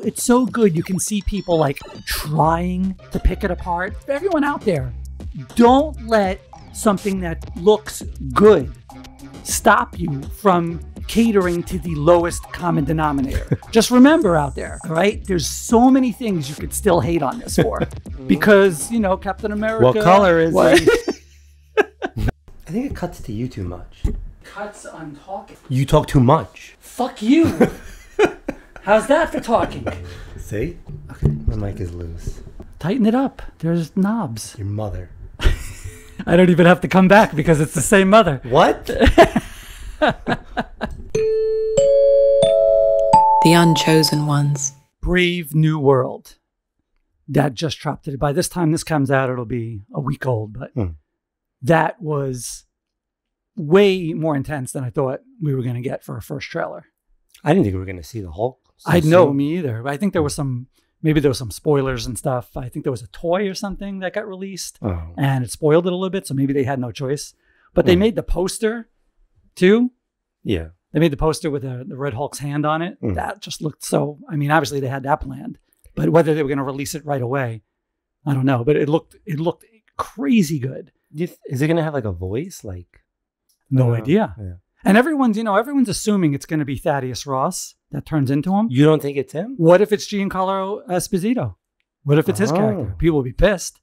It's so good. You can see people like trying to pick it apart. For everyone out there, don't let something that looks good stop you from catering to the lowest common denominator. Just remember out there, all right? There's so many things you could still hate on this for. Because, you know, Captain America. What color is it? I think it cuts to you too much. Cuts on talking. You talk too much. Fuck you. How's that for talking? See? Okay. My mic is loose. Tighten it up. There's knobs. Your mother. I don't even have to come back because it's the same mother. What? The Unchosen Ones. Brave New World. That just dropped it. By this time this comes out, it'll be a week old. But that was way more intense than I thought we were going to get for a first trailer. I didn't think we were going to see the Hulk. I know, me either. I think there was maybe there was some spoilers and stuff. I think there was a toy or something that got released and it spoiled it a little bit. So maybe they had no choice. But they made the poster too. Yeah. They made the poster with the Red Hulk's hand on it. That just looked so, I mean, obviously they had that planned, but whether they were going to release it right away, I don't know. But it looked crazy good. Is it going to have like a voice? Like, no idea. Yeah. And everyone's assuming it's going to be Thaddeus Ross that turns into him. You don't think it's him? What if it's Giancarlo Esposito? What if it's his character? People will be pissed.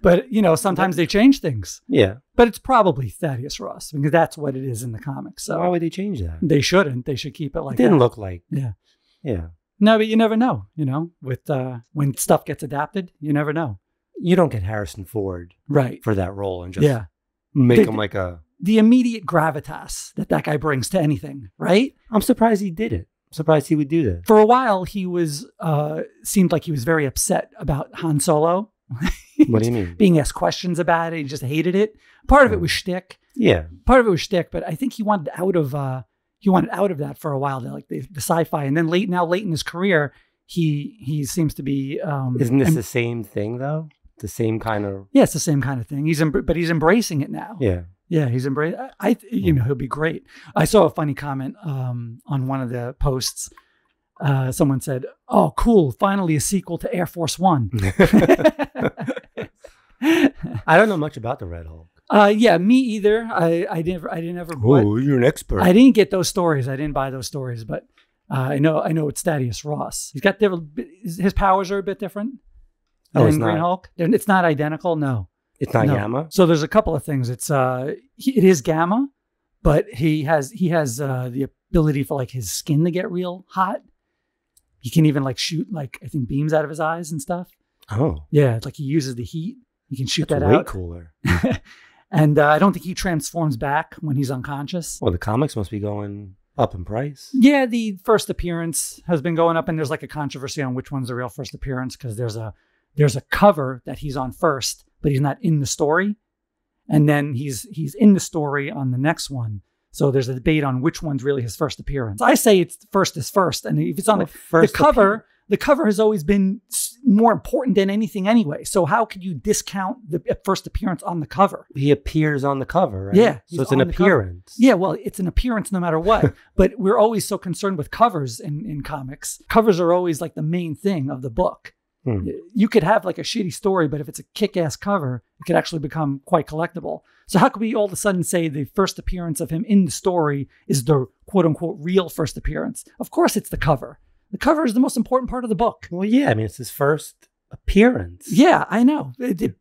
But, you know, sometimes they change things. Yeah. But it's probably Thaddeus Ross because that's what it is in the comics. So why would they change that? They shouldn't. They should keep it like that. It didn't look like. Yeah. Yeah. No, but you never know, you know, with when stuff gets adapted, you never know. You don't get Harrison Ford for that role and just make him like a... The immediate gravitas that guy brings to anything, right? I'm surprised he did it. I'm surprised he would do that. For a while, he was seemed like he was very upset about Han Solo. What do you mean? Being asked questions about it. He just hated it. Part of it was shtick. Yeah. Part of it was shtick, but I think he wanted out of that for a while, like the sci-fi. And then late in his career, he seems to be... Isn't this the same thing, though? The same kind of... Yeah, it's the same kind of thing. But he's embracing it now. Yeah. Yeah, he's embracing. He'll be great. I saw a funny comment on one of the posts. Someone said, "Oh, cool! Finally, a sequel to Air Force One." I don't know much about the Red Hulk. Yeah, me either. I didn't ever. Oh, you're an expert. I didn't get those stories. I didn't buy those stories, but I know it's Thaddeus Ross. He's got his powers are a bit different than Green Hulk. It's not identical. No. It's not gamma. So there's a couple of things. It is gamma, but he has the ability for like his skin to get real hot. He can even like shoot like I think beams out of his eyes and stuff. Oh, yeah, it's like he uses the heat. He can shoot that way out. Cooler. And I don't think he transforms back when he's unconscious. Well, the comics must be going up in price. Yeah, the first appearance has been going up, and there's like a controversy on which one's the real first appearance because there's a cover that he's on first, but he's not in the story. And then he's in the story on the next one. So there's a debate on which one's really his first appearance. I say it's first is first. And if it's on the cover, the cover has always been more important than anything anyway. So how could you discount the first appearance on the cover? He appears on the cover, right? Yeah. So it's an appearance. Yeah, well, it's an appearance no matter what. But we're always so concerned with covers in comics. Covers are always like the main thing of the book. You could have like a shitty story, but if it's a kick-ass cover, it could actually become quite collectible. So how could we all of a sudden say the first appearance of him in the story is the quote-unquote real first appearance? Of course it's the cover. The cover is the most important part of the book. Well, yeah, I mean, it's his first appearance. Yeah, I know.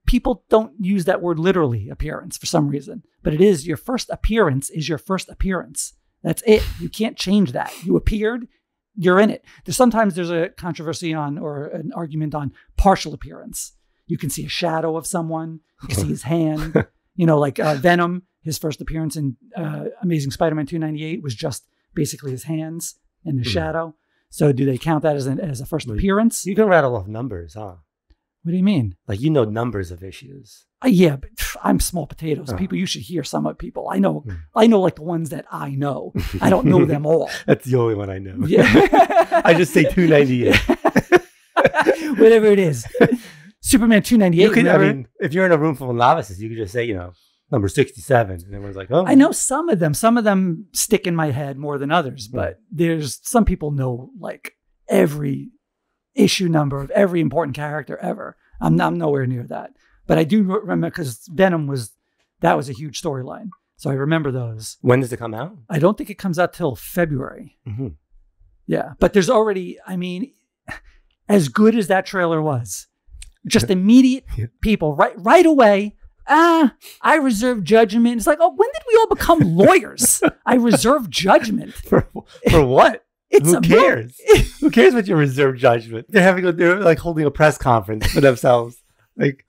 People don't use that word literally, appearance, for some reason. But it is, your first appearance is your first appearance. That's it. You can't change that. You appeared, you're in it. Sometimes there's a controversy on or an argument on partial appearance. You can see a shadow of someone. You can see his hand. You know, like Venom, his first appearance in Amazing Spider-Man 298 was just basically his hands and his shadow. So do they count that as a first appearance? You can rattle off numbers, huh? What do you mean? Like, you know numbers of issues. Yeah, but I'm small potatoes. People, you should hear some of people. I know like the ones that I know. I don't know them all. That's the only one I know. Yeah. I just say 298. Whatever it is. Superman 298. I mean, if you're in a room full of novices, you could just say, number 67. And everyone's like, oh. I know some of them stick in my head more than others, but there's some people know like every issue number of every important character ever. I'm nowhere near that. But I do remember because Venom was a huge storyline. So I remember those. When does it come out? I don't think it comes out till February. Mm-hmm. Yeah. But there's already, I mean, as good as that trailer was, just immediate people right away. I reserve judgment. It's like, oh, when did we all become lawyers? I reserve judgment. For what? Who cares? Who cares what your reserve judgment? They're like holding a press conference for themselves. Like,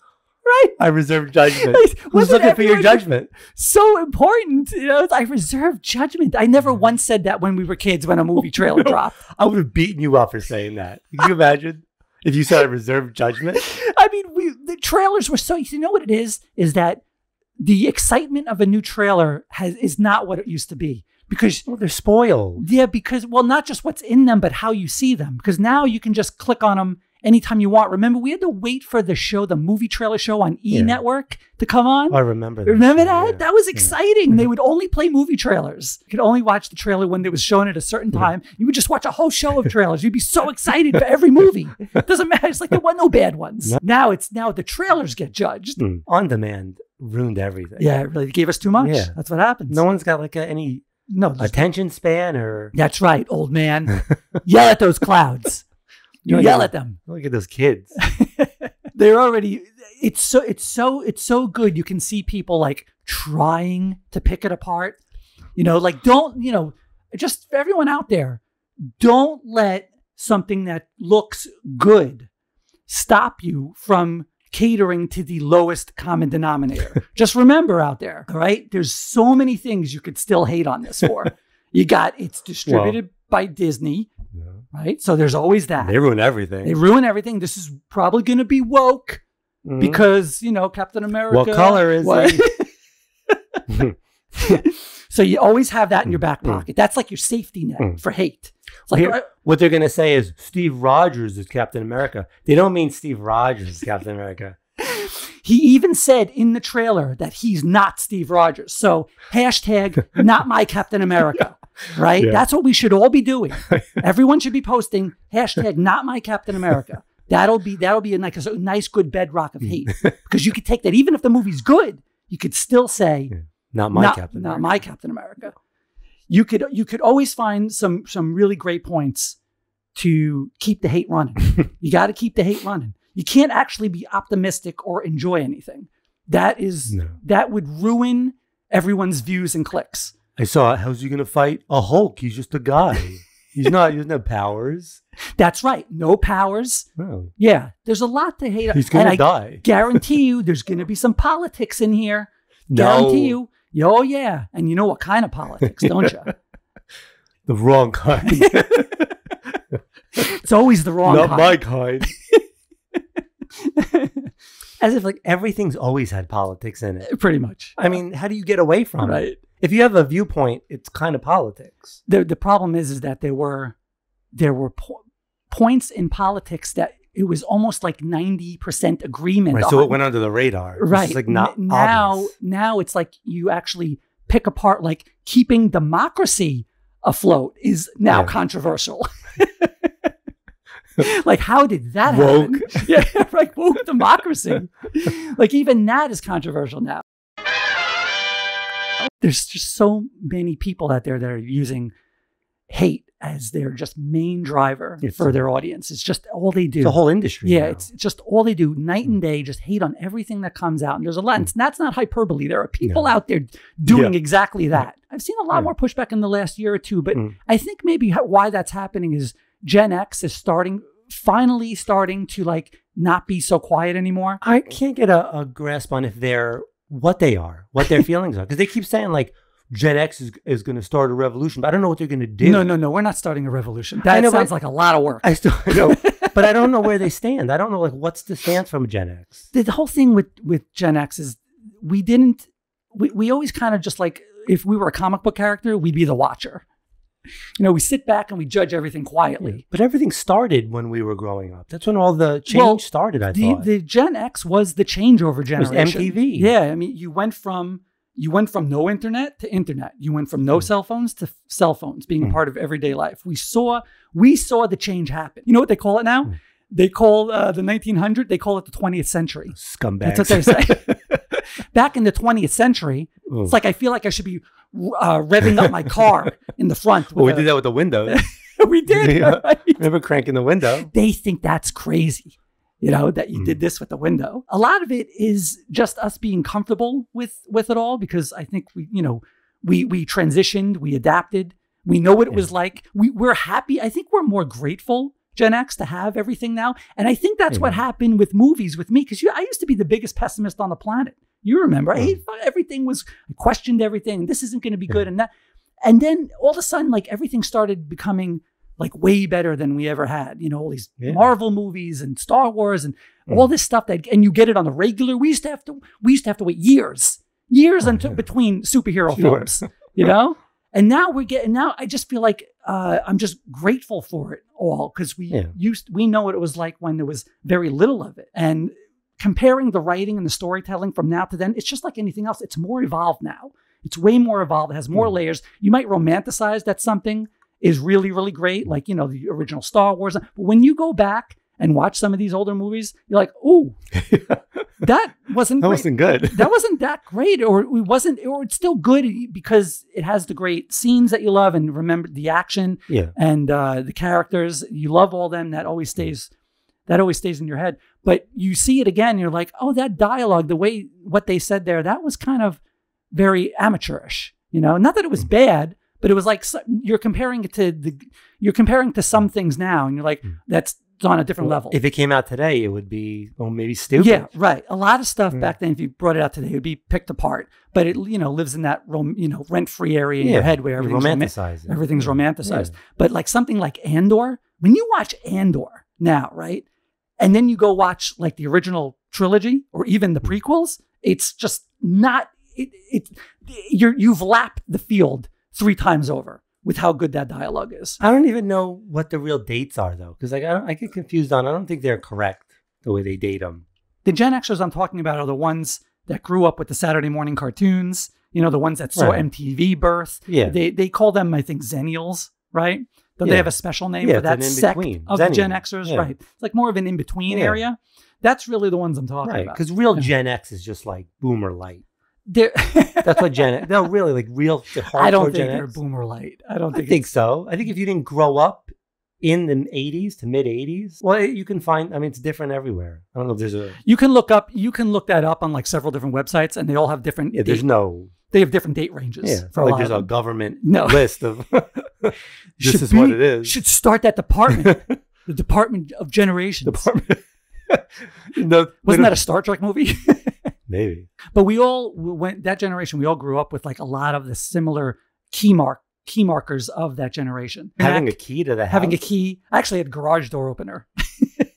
right? I reserve judgment. Who's looking for your judgment? So important. You know, I reserve judgment. I never once said that when we were kids when a movie trailer dropped. I would have beaten you up for saying that. Can you imagine? If you said I reserve judgment? I mean, the trailers were so, you know what it is that the excitement of a new trailer is not what it used to be. Because they're spoiled. Yeah, because, well, not just what's in them, but how you see them. Because now you can just click on them anytime you want. Remember, we had to wait for the movie trailer show on E! Network to come on. I remember that. Remember that? Yeah. That was exciting. They would only play movie trailers. You could only watch the trailer when it was shown at a certain time. You would just watch a whole show of trailers. You'd be so excited for every movie. It doesn't matter. It's like there were no bad ones. No. Now the trailers get judged. On demand ruined everything. Yeah, it really gave us too much. Yeah. That's what happens. No one's got like any attention span or... That's right, old man. Yell at those clouds. You yell at them. Look at those kids. They're already... It's so good. You can see people like trying to pick it apart. You know, like just for everyone out there, don't let something that looks good stop you from catering to the lowest common denominator. Just remember out there, all right? There's so many things you could still hate on this for. It's distributed by Disney, right? So there's always that. They ruin everything. This is probably going to be woke because, Captain America. What color is he? So you always have that in your back pocket. That's like your safety net for hate. It's like, what they're going to say is Steve Rogers is Captain America. They don't mean Steve Rogers is Captain America. He even said in the trailer that he's not Steve Rogers. So hashtag not my Captain America, right? Yeah. That's what we should all be doing. Everyone should be posting hashtag not my Captain America. That'll be a nice good bedrock of hate because you could take that even if the movie's good, you could still say not my Captain America. You could always find some really great points to keep the hate running. You got to keep the hate running. You can't actually be optimistic or enjoy anything. That would ruin everyone's views and clicks. I saw it. How's he going to fight a Hulk? He's just a guy. He doesn't have powers. That's right. No powers. No. Yeah. There's a lot to hate. He's going to die. Guarantee you there's going to be some politics in here. No. Guarantee you. Oh, yeah. And you know what kind of politics, don't you? The wrong kind. It's always the wrong kind. Not my kind. As if like everything's always had politics in it. Pretty much. I mean, how do you get away from it? If you have a viewpoint, it's kind of politics. The problem is that there were points in politics that it was almost like 90% agreement. Right, so it went under the radar. Right. It's like not obvious. Now it's like you actually pick apart, like keeping democracy afloat is now controversial. Like, how did that happen? Yeah, right. Woke democracy. Like, even that is controversial now. There's just so many people out there that are using hate as their just main driver for their audience. It's just all they do. It's a whole industry. Yeah, it's just all they do night and day, just hate on everything that comes out. And there's a lot, and that's not hyperbole. There are people out there doing exactly that. I've seen a lot more pushback in the last year or two, but I think maybe why that's happening is Gen X is finally starting to like not be so quiet anymore. I can't get a grasp on if they're what their feelings are. Because they keep saying like Gen X is going to start a revolution, but I don't know what they're going to do. No, we're not starting a revolution. That sounds like a lot of work. I still know, but I don't know where they stand. I don't know like what's the stance from Gen X. The whole thing with Gen X is we always kind of just like, if we were a comic book character, we'd be the watcher. We sit back and we judge everything quietly. Yeah, but everything started when we were growing up. That's when all the change started, I thought. The Gen X was the changeover generation. It was MTV. Yeah, I mean, you went from You went from no internet to internet. You went from no cell phones to cell phones being a part of everyday life. We saw the change happen. You know what they call it now? They call the 1900, they call it the 20th century. Scumbags. That's what they say. Back in the 20th century, it's like I feel like I should be revving up my car in the front. Well, we did that with the windows. We did. Yeah. Right? Remember cranking the window? They think that's crazy, that you did this with the window. A lot of it is just us being comfortable with it all, because I think we transitioned, we adapted, we know what it was like. We're happy. I think we're more grateful, Gen X, to have everything now. And I think that's what happened with movies with me, because I used to be the biggest pessimist on the planet. You remember, I questioned everything. This isn't going to be good. And then all of a sudden, like, everything started becoming like way better than we ever had. All these Marvel movies and Star Wars and all this stuff and you get it on the regular. We used to have to wait years between superhero films, And now I just feel like I'm just grateful for it all, because we know what it was like when there was very little of it. And comparing the writing and the storytelling from now to then, it's just like anything else. It's more evolved now. It's way more evolved. It has more layers. You might romanticize that something is really, really great, like, the original Star Wars. But when you go back and watch some of these older movies, you're like, "Ooh, that wasn't good. That wasn't that great, or it's still good because it has the great scenes that you love and remember the action and the characters. You love all them. That always stays in your head. But you see it again, and you're like, oh, that dialogue, what they said there, that was kind of very amateurish. Not that it was bad, but it was like you're comparing it to some things now, and you're like, that's on a different level. If it came out today, it would be maybe stupid. Yeah, right. A lot of stuff back then, if you brought it out today, it would be picked apart. But it lives in that rent-free area in your head where everything's romanticized. Yeah. But like something like Andor, when you watch Andor now, right, and then you go watch like the original trilogy or even the prequels, it's just not. You've lapped the field 3 times over with how good that dialogue is. I don't even know what the real dates are, though, because I get confused on. I don't think they're correct the way they date them. The Gen Xers I'm talking about are the ones that grew up with the Saturday morning cartoons. The ones that saw MTV birth. Yeah, they call them, I think, Zennials, right? Don't they have a special name for that sect of the Gen Xers? Right, it's like more of an in between area. That's really the ones I'm talking about. Because real Gen X is just like Boomer Light. That's what Gen X. No, really, like real hardcore. I don't think Gen they're X. Boomer Light. I think so. I think if you didn't grow up in the 80s to mid 80s, well, you can find. I mean, it's different everywhere. I don't know if there's a. You can look that up on like several different websites, and they all have different. Yeah, They have different date ranges. Yeah, for like there's a government list of. This is what it is. Should start that department, the Department of Generations. Wasn't that a Star Trek movie? Maybe. But we all that generation. We all grew up with like a lot of the similar key markers of that generation. Having a key to the house. Having a key. I actually had a garage door opener.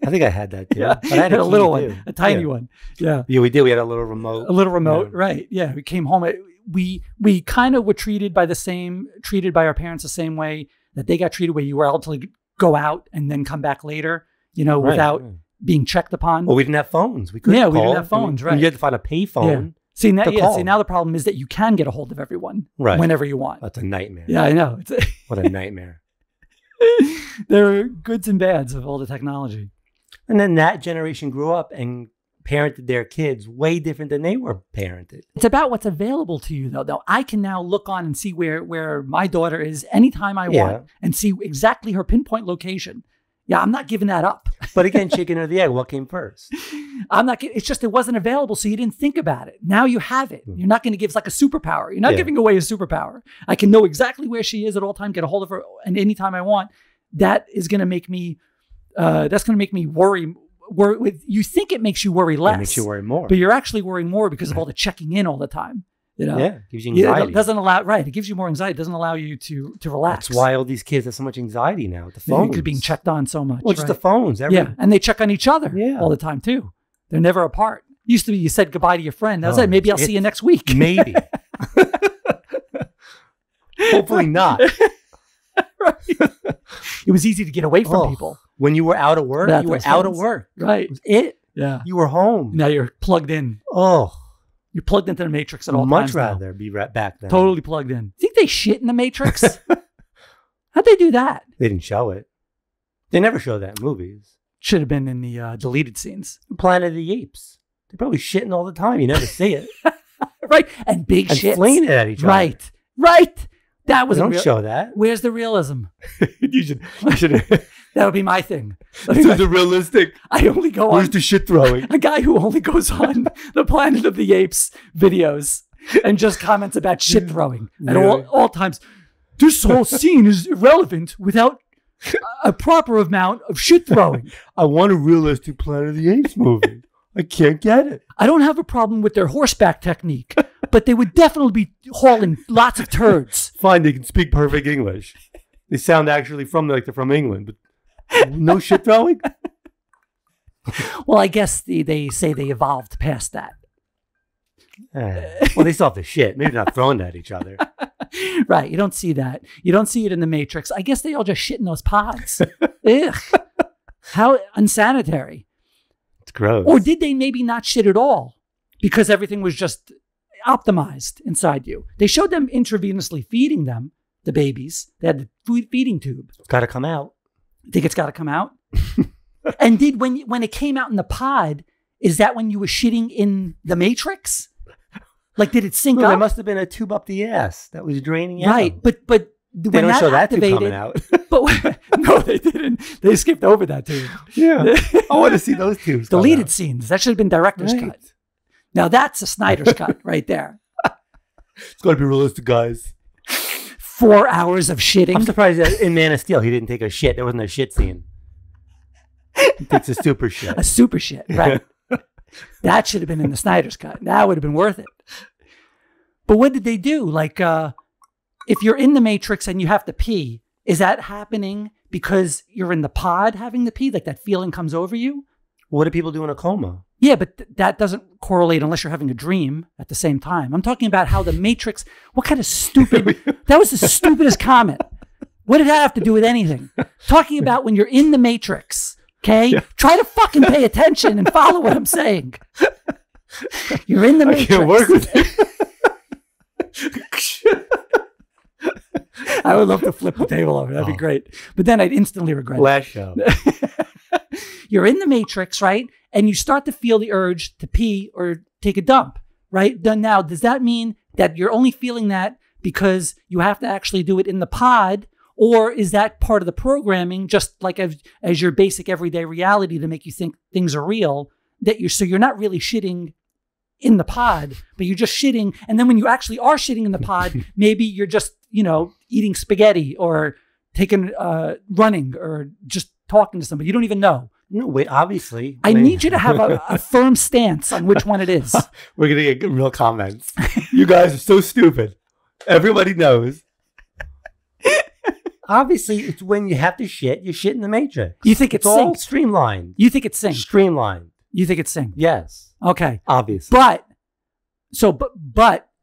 I think I had that too. Yeah, but I had a little one, a tiny one. Yeah. Yeah, we did. We had a little remote. Right. Yeah. We came home. We kind of were treated by our parents the same way that they got treated, where you were able to go out and then come back later, without being checked upon. Well, we didn't have phones. We couldn't call. We didn't have phones, right. You had to find a pay phone. See, now the problem is that you can get a hold of everyone whenever you want. That's a nightmare. Yeah, I know. What a nightmare. There are goods and bads of all the technology. And then that generation grew up and parented their kids way different than they were parented. It's about what's available to you, though. I can now look on and see where my daughter is anytime I want and see exactly her pinpoint location. Yeah, I'm not giving that up. But again, chicken or the egg, what came first? It's just it wasn't available, so you didn't think about it. Now you have it. You're not going to give it's like a superpower. You're not giving away a superpower. I can know exactly where she is at all times, get a hold of her and anytime I want. That is going to make me worry. You think it makes you worry less. It makes you worry more. But you're actually worrying more because of all the checking in all the time. Yeah, gives you anxiety. It doesn't allow, it gives you more anxiety. It doesn't allow you to relax. That's why all these kids have so much anxiety now with the phones. Because being checked on so much. Well, just the phones. And they check on each other all the time too. They're never apart. Used to be you said goodbye to your friend. That was it. Maybe I'll see you next week. Maybe. Hopefully not. Right. It was easy to get away from people. When you were out of work, you were out of work. Right. That was it. Yeah. You were home. Now you're plugged in. Oh. You're plugged into the Matrix at all Much times. rather be right back then. Totally plugged in. Think they shit in the Matrix? How'd they do that? They didn't show it. They never show that in movies. Should have been in the deleted scenes. Planet of the Apes. They're probably shitting all the time. You never see it. Right. And big and shit. flinging it at each other. Right. That was don't show that. Where's the realism? you should. That would be my thing. This is the realistic. I only go Where's on the shit throwing? a guy who only goes on the Planet of the Apes videos and just comments about shit throwing at all times. This whole scene is irrelevant without a proper amount of shit throwing. I want a realistic Planet of the Apes movie. I can't get it. I don't have a problem with their horseback technique, but they would definitely be hauling lots of turds. Fine, they can speak perfect English. They sound actually like they're from England, but no shit throwing. Well, I guess they say they evolved past that. Well, they still have the shit. Maybe not throwing at each other. Right. You don't see that. You don't see it in the Matrix. I guess they all just shit in those pods. Ugh. How unsanitary. It's gross. Or did they maybe not shit at all because everything was just optimized inside you? They showed them intravenously feeding them, the babies. They had the food feeding tube. It's got to come out. Think it's got to come out? And when it came out in the pod, is that when you were shitting in the Matrix? Like, did it sink up? There must have been a tube up the ass that was draining out. Right, but they when don't show that tube activated, coming out. But no, they didn't. They skipped over that tube. Yeah, I want to see those tubes. Deleted scenes. That should have been director's cut. Now that's a Snyder's cut right there. It's got to be realistic, guys. 4 hours of shitting. I'm surprised that in Man of Steel he didn't take a shit. There wasn't a shit scene. He takes a super shit. A super shit, right? That should have been in the Snyder's cut. That would have been worth it. But what did they do? Like, if you're in the Matrix and you have to pee, is that happening because you're in the pod having to pee? Like that feeling comes over you? What do people do in a coma? Yeah, but that doesn't correlate unless you're having a dream at the same time. I'm talking about how the Matrix, what kind of stupid, that was the stupidest comment. What did that have to do with anything? Talking about when you're in the Matrix, okay? Yeah. Try to fucking pay attention and follow what I'm saying. You're in the Matrix. I can't work with you. I would love to flip the table over. That'd be great. But then I'd instantly regret it. Last show. You're in the Matrix, right? And you start to feel the urge to pee or take a dump, right? Now, does that mean that you're only feeling that because you have to actually do it in the pod? Or is that part of the programming, just like as your basic everyday reality to make you think things are real, so you're not really shitting in the pod, but you're just shitting. And then when you actually are shitting in the pod, maybe you're just, eating spaghetti or running or just talking to somebody. You don't even know. No, wait, obviously. I need you to have a firm stance on which one it is. We're going to get real comments. You guys are so stupid. Everybody knows. Obviously, it's when you have to shit, you shit in the Matrix. You think it's all streamlined. You think it's synced? Streamlined. You think it's synced? Yes. Okay. Obviously. But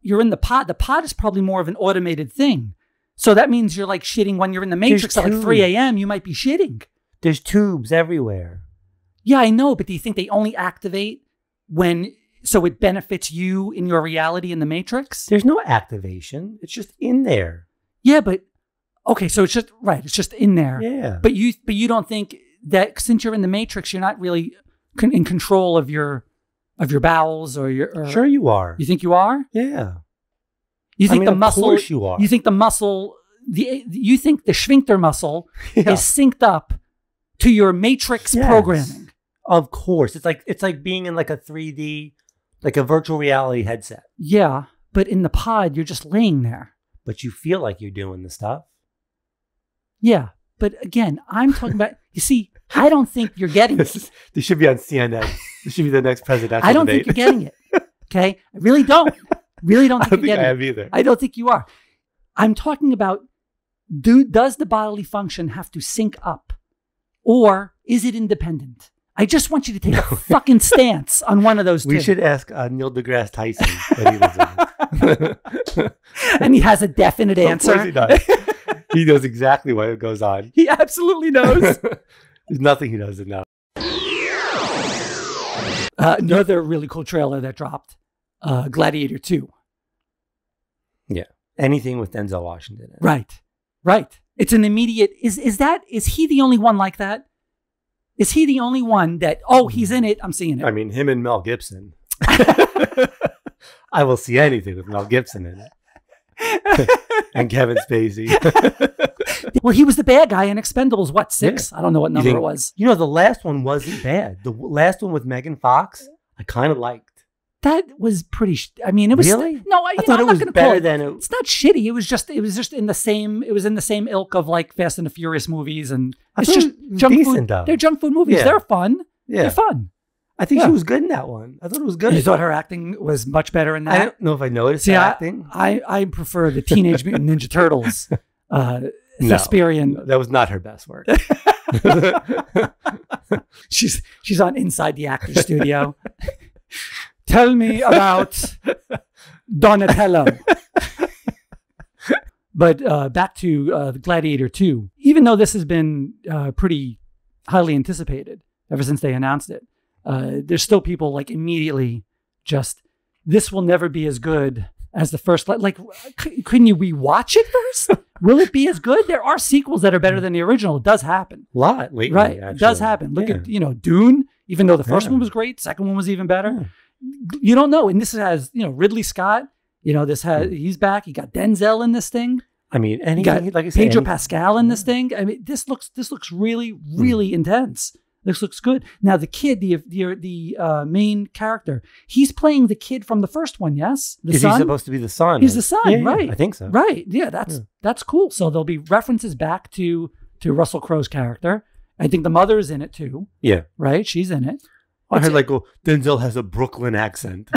you're in the pod. The pod is probably more of an automated thing. So that means you're like shitting when you're in the Matrix at like 3 a.m. You might be shitting. There's tubes everywhere. Yeah, I know. But do you think they only activate so it benefits you in your reality in the Matrix? There's no activation. It's just in there. Yeah, but okay. So it's just right. It's just in there. Yeah. But you don't think that since you're in the Matrix, you're not really in control of your bowels or Sure you are. You think you are? Yeah. You think the muscle? Of course you are. You think the muscle? You think the sphincter muscle is synced up to your Matrix programming? Of course, it's like being in like a 3D, like a virtual reality headset. Yeah, but in the pod, you're just laying there. But you feel like you're doing the stuff. Yeah, but again, I'm talking about. You see, I don't think you're getting it. This should be on CNN. This should be the next presidential I don't debate. think you're getting it. Okay, I really don't. Really don't think you're getting I have either. I don't think you are. I'm talking about, does the bodily function have to sync up? Or is it independent? I just want you to take a fucking stance on one of those two. We should ask Neil deGrasse Tyson what he lives in. And he has a definite answer. Of course he does. He knows exactly what goes on. He absolutely knows. There's nothing he doesn't know. Another really cool trailer that dropped. Gladiator 2. Yeah. Anything with Denzel Washington in it. Right. Right. It's an immediate. Is he the only one like that? Is he the only one that, he's in it, I'm seeing it? I mean, him and Mel Gibson. I will see anything with Mel Gibson in it. And Kevin Spacey. Well, he was the bad guy in Expendables, 6? I don't know what number it was. You know, the last one wasn't bad. The last one with Megan Fox, I kind of liked. That was pretty. I mean, it was really no. I thought it was better than it. It's not shitty. It was just in the same. It was in the same ilk of like Fast and the Furious movies, and it's just junk decent, food. though. They're junk food movies. Yeah. They're fun. Yeah. They're fun. I think she was good in that one. I thought it was good. You thought her acting was much better in that? I don't know if I noticed her acting. I prefer the Teenage Mutant Ninja Turtles. Thesperian. No, that was not her best work. She's on Inside the Actors Studio. Tell me about Donatello. But back to Gladiator 2. Even though this has been pretty highly anticipated ever since they announced it, there's still people like immediately just, this will never be as good as the first. Like, couldn't you rewatch it first? Will it be as good? There are sequels that are better than the original. It does happen. A lot lately, right? Actually. It does happen. Look at Dune. Even though the first one was great, second one was even better. You don't know. And this has Ridley Scott. He's back. You got Denzel in this thing. I mean, you got like I said, Pedro Pascal in this thing. I mean, this looks really, really intense. This looks good. Now the kid, the main character, he's playing the kid from the first one. Yes, Is he supposed to be the son? He's the son, right? I think so. Right? Yeah, that's cool. So there'll be references back to Russell Crowe's character. I think the mother's in it too. Yeah, right. She's in it. I heard Denzel has a Brooklyn accent.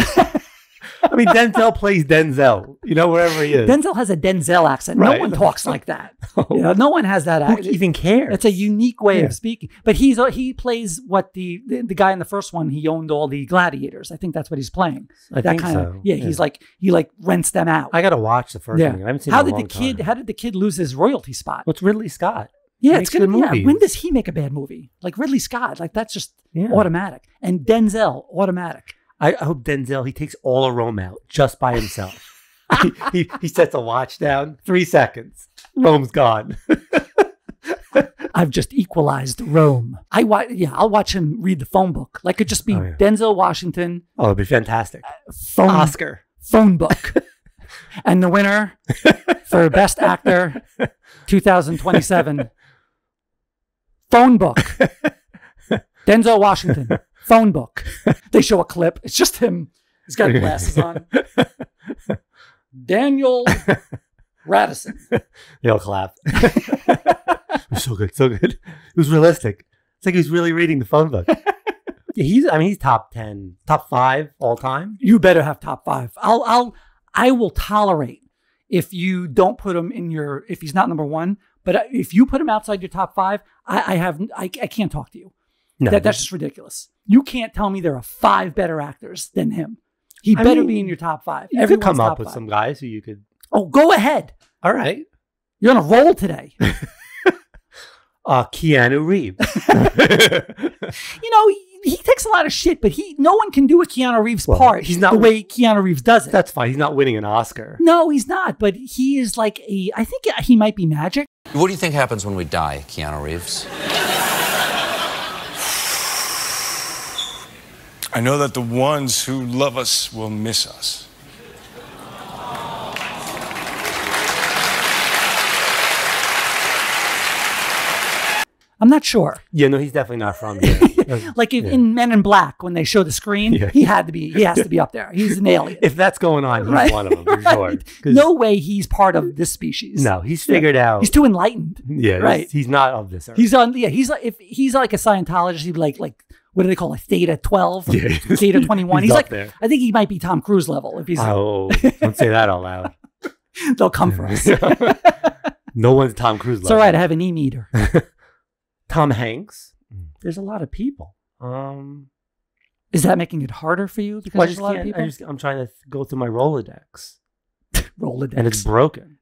I mean, Denzel plays Denzel, wherever he is. Denzel has a Denzel accent. Right. No one talks like that. No one has that accent. Who even cares? It's a unique way of speaking. But he plays what the guy in the first one, he owned all the gladiators. I think that's what he's playing. I think so. Yeah, he's he rents them out. I got to watch the first one. I haven't seen it in a long time. How did the kid lose his royalty spot? Well, it's Ridley Scott. Yeah, it's good. Yeah. When does he make a bad movie? Like Ridley Scott, that's just automatic. And Denzel, automatic. I hope Denzel, he takes all of Rome out just by himself. he sets a watch down, 3 seconds. Rome's gone. I've just equalized Rome. I'll watch him read the phone book. Like it'd just be Denzel Washington. Oh, it'd be fantastic. Oscar. Phone book. And the winner for Best Actor 2027. Phone book. Denzel Washington. Phone book. They show a clip. It's just him. He's got glasses on. Daniel Radisson. They all clap. It was so good. So good. It was realistic. It's like he was really reading the phone book. He's top 10, top 5 all time. You better have top 5. I will tolerate if you don't put him in if he's not number 1, but if you put him outside your top 5, I can't talk to you. No, that's just ridiculous. You can't tell me there are 5 better actors than him. He better be in your top 5. You could come up with some guys who you could. Oh, go ahead. All right. You're on a roll today. Keanu Reeves. He takes a lot of shit, but no one can do a Keanu Reeves part. He's not the way Keanu Reeves does it. That's fine. He's not winning an Oscar. No, he's not. But he is I think he might be magic. What do you think happens when we die, Keanu Reeves? I know that the ones who love us will miss us. I'm not sure. Yeah, no, he's definitely not from here. Like in Men in Black, when they show the screen, he has to be up there. He's an alien. If that's going on, he's one of them, for sure. No way he's part of this species. No, he's figured out. He's too enlightened. Yeah, right. He's not of this earth. He's if he's like a Scientologist, he'd be like what do they call it? Theta 12? Yeah. Theta 21. He's like there. I think he might be Tom Cruise level. If he's don't say that out loud. They'll come for us. No one's Tom Cruise level. It's all right. I have an e-meter. Tom Hanks. There's a lot of people. Is that making it harder for you? Because there's a lot of people? I'm trying to go through my Rolodex. Rolodex. And it's broken.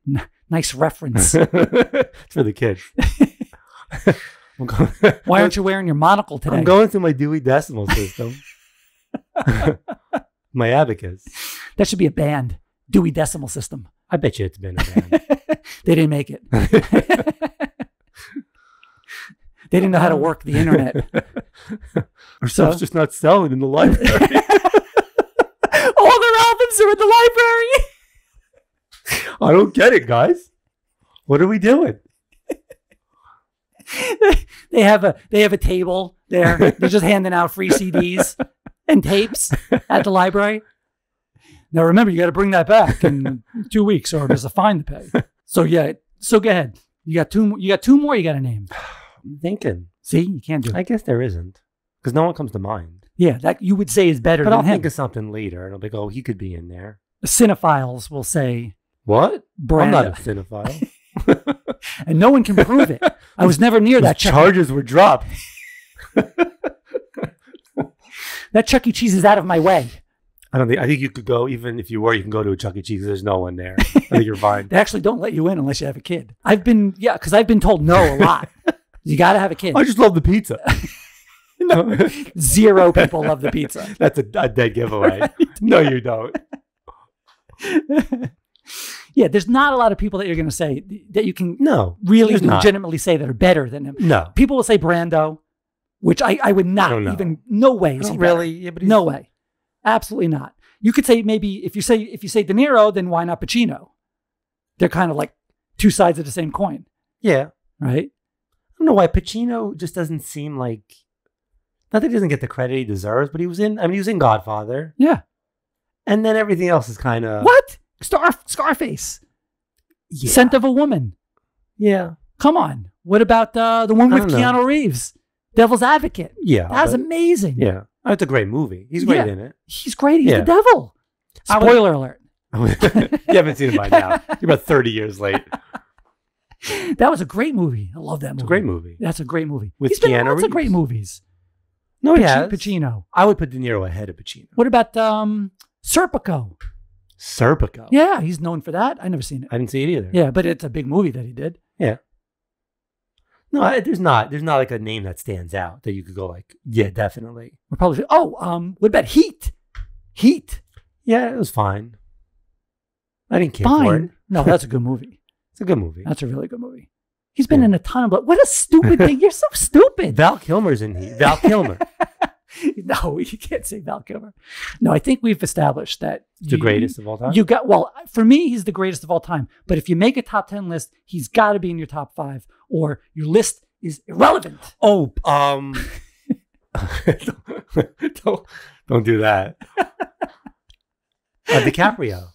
Nice reference. It's for the kids. Why aren't you wearing your monocle today? I'm going through my Dewey Decimal System. My abacus. That should be a band. Dewey Decimal System. I bet you it's been a band. They didn't make it. They didn't know how to work the internet. Our stuff's just not selling in the library. All their albums are in the library. I don't get it, guys. What are we doing? They have a table there. They're just handing out free CDs and tapes at the library. Now remember, you got to bring that back in 2 weeks, or there's a fine to pay. So yeah. So go ahead. You got two more. You got to name. I'm thinking. See, you can't do it. I guess there isn't, because no one comes to mind. Yeah, that you would say is better But than I'll him. think of something later, and I'll be like, oh, he could be in there. The cinephiles will say What? Brando. I'm not a cinephile. And no one can prove it. I was never near that. Charges were dropped. That Chuck E. Cheese is out of my way. I think you could go, even if you were, you can go to a Chuck E. Cheese. There's no one there. I think you're fine. They actually don't let you in unless you have a kid. Because I've been told no a lot. You got to have a kid. I just love the pizza. No, 0 people love the pizza. That's a dead giveaway. No, you don't. Yeah, there's not a lot of people that you're going to say that you can really there's not. legitimately say that are better than him. No. People will say Brando, which I would not even, no way is he really? Yeah, but no way. Absolutely not. You could say maybe if you say De Niro, then why not Pacino? They're kind of like two sides of the same coin. Yeah. Right? I don't know why Pacino just doesn't seem like, not that he doesn't get the credit he deserves, but he was in Godfather. Yeah. And then everything else is kind of... What? Scarface. Yeah. Scent of a Woman. Yeah. Come on. What about the one with Keanu Reeves? Devil's Advocate. Yeah. That was amazing. Yeah. Oh, it's a great movie. He's great in it. He's great. He's the devil. Spoiler alert. You haven't seen it by now. You're about 30 years late. That was a great movie. I love that movie. It's a great movie. That's a great movie. With He's been in Keanu lots Reeves. of great movies. No, he has. Pacino. I would put De Niro ahead of Pacino. What about Serpico? Serpico? Yeah, he's known for that. I've never seen it. I didn't see it either. Yeah, but it's a big movie that he did. Yeah. No, there's not like a name that stands out that you could go like, yeah, definitely. We're probably what about Heat? Heat. Yeah, it was fine. I didn't care for it. No, that's a good movie. It's a good movie. That's a really good movie. He's been in a ton of, what a stupid thing. You're so stupid. Val Kilmer's in Heat. Val Kilmer. No, you can't say Val Kilmer. No, I think we've established that the greatest of all time. For me, he's the greatest of all time. But if you make a top 10 list, he's got to be in your top 5, or your list is irrelevant. Oh, don't do that. DiCaprio.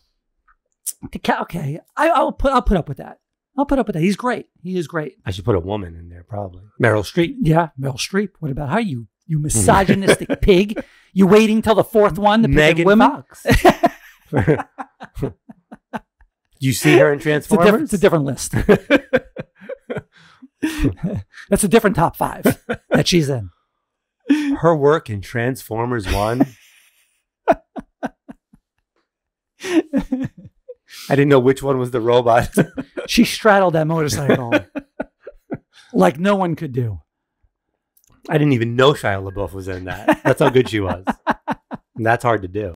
Okay, I'll put up with that. I'll put up with that. He's great. He is great. I should put a woman in there, probably. Meryl Streep. Yeah, Meryl Streep. What about her? You misogynistic pig. You waiting till the 4th one to pick Megan women? Fox. You see her in Transformers? It's a different list. That's a different top 5 that she's in. Her work in Transformers 1. I didn't know which one was the robot. She straddled that motorcycle like no one could do. I didn't even know Shia LaBeouf was in that. That's how good she was. And that's hard to do.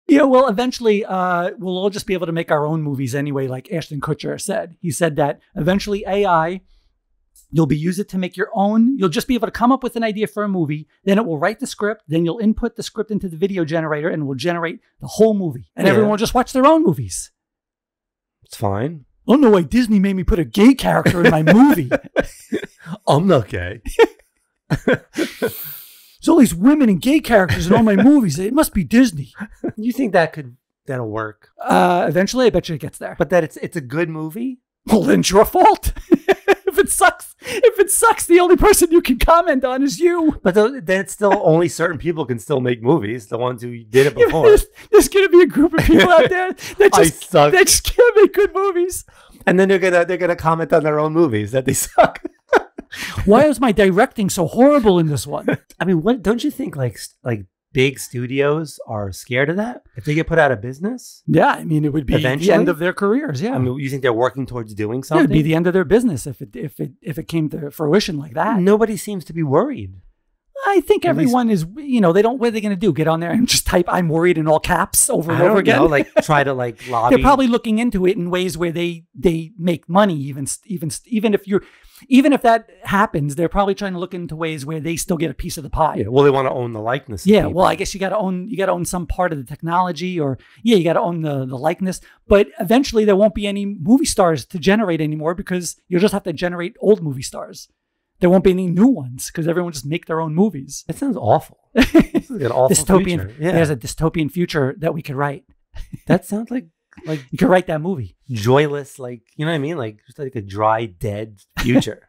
Well, eventually we'll all just be able to make our own movies anyway, like Ashton Kutcher said. He said that eventually AI, you'll use it to make your own. You'll just be able to come up with an idea for a movie. Then it will write the script. Then you'll input the script into the video generator and it will generate the whole movie. And everyone will just watch their own movies. It's fine. I don't know why Disney made me put a gay character in my movie. I'm not gay. There's all these women and gay characters in all my movies. It must be Disney. You think that'll work? Eventually, I bet you it gets there. But that it's a good movie? Well, then it's your fault. If it sucks, the only person you can comment on is you. But then it's still only certain people can still make movies. The ones who did it before. There's going to be a group of people out there that just can't make good movies. And then they're gonna comment on their own movies that they suck. Why is my directing so horrible in this one? I mean, what don't you think? Like big studios are scared of that if they get put out of business? Yeah, I mean, it would be eventually the end of their careers. Yeah, I mean, you think they're working towards doing Yeah, something? it'd be the end of their business if it came to fruition like that. Nobody seems to be worried. I think everyone is, you know, they don't, what are they going to do? Get on there and just type "I'm worried" in all caps over and over again? Like try to like lobby. They're probably looking into it in ways where they make money. Even if that happens, they're probably trying to look into ways where they still get a piece of the pie. Yeah, well, they want to own the likeness. Yeah, well, I guess you got to own some part of the technology, or you got to own the likeness. But eventually, there won't be any movie stars to generate anymore because you'll just have to generate old movie stars. There won't be any new ones because everyone just make their own movies. That sounds awful. This is an awful dystopian. future. Yeah. There's a dystopian future that we could write. That sounds like You could write that movie. Joyless, like, you know what I mean? Like just like a dry, dead future.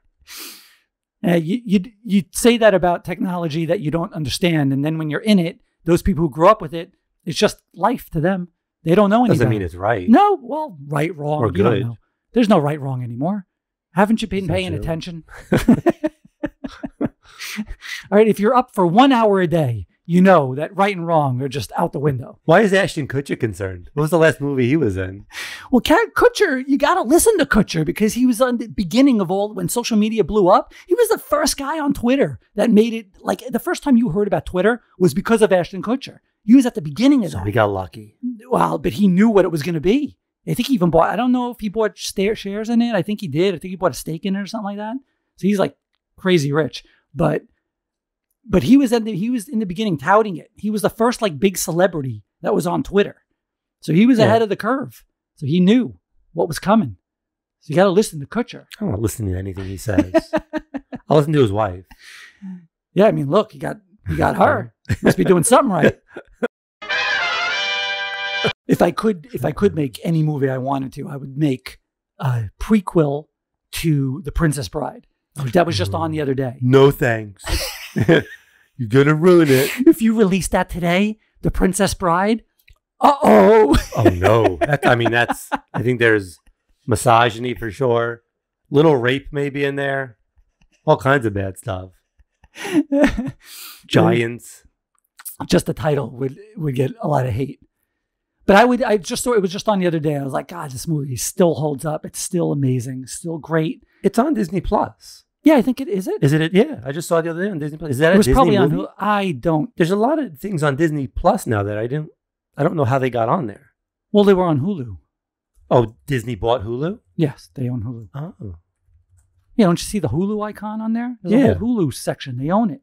You say that about technology that you don't understand, and then when you're in it, those people who grew up with it, it's just life to them. They don't know anything. Doesn't mean it's right. No, well, right, wrong, or you good. don't know. There's no right, wrong anymore. Haven't you been That's paying true. attention? All right, if you're up for 1 hour a day, you know that right and wrong are just out the window. Why is Ashton Kutcher concerned? What was the last movie he was in? Well, Kutcher, you got to listen to Kutcher because he was on the beginning of all, when social media blew up. He was the first guy on Twitter that made it, like the first time you heard about Twitter was because of Ashton Kutcher. He was at the beginning of So that. we got lucky. Well, but he knew what it was going to be. I think he even bought, I don't know if he bought shares in it. I think he did. I think he bought a stake in it or something like that. So he's like crazy rich. But he was in the beginning touting it. He was the first like big celebrity that was on Twitter. So he was ahead of the curve. So he knew what was coming. So you got to listen to Kutcher. I don't want to listen to anything he says. I'll listen to his wife. Yeah, I mean, look, you got her. Must be doing something right. If I could make any movie I wanted to, I would make a prequel to The Princess Bride. That was just on the other day. No thanks. You're going to ruin it. If you release that today, The Princess Bride, oh no. I think there's misogyny for sure. Little rape maybe in there. All kinds of bad stuff. Giants. Just the title would get a lot of hate. But I just thought it was just on the other day. I was like, God, this movie still holds up. It's still amazing. Still great. It's on Disney Plus. Yeah, I think it is. Is it? Yeah, I just saw it the other day on Disney Plus. Is that it was a Disney probably movie? on Hulu. I don't. There's a lot of things on Disney Plus now that I don't know how they got on there. Well, they were on Hulu. Oh, Disney bought Hulu? Yes, they own Hulu. Oh. Yeah, don't you see the Hulu icon on there? There's a whole Hulu section. They own it.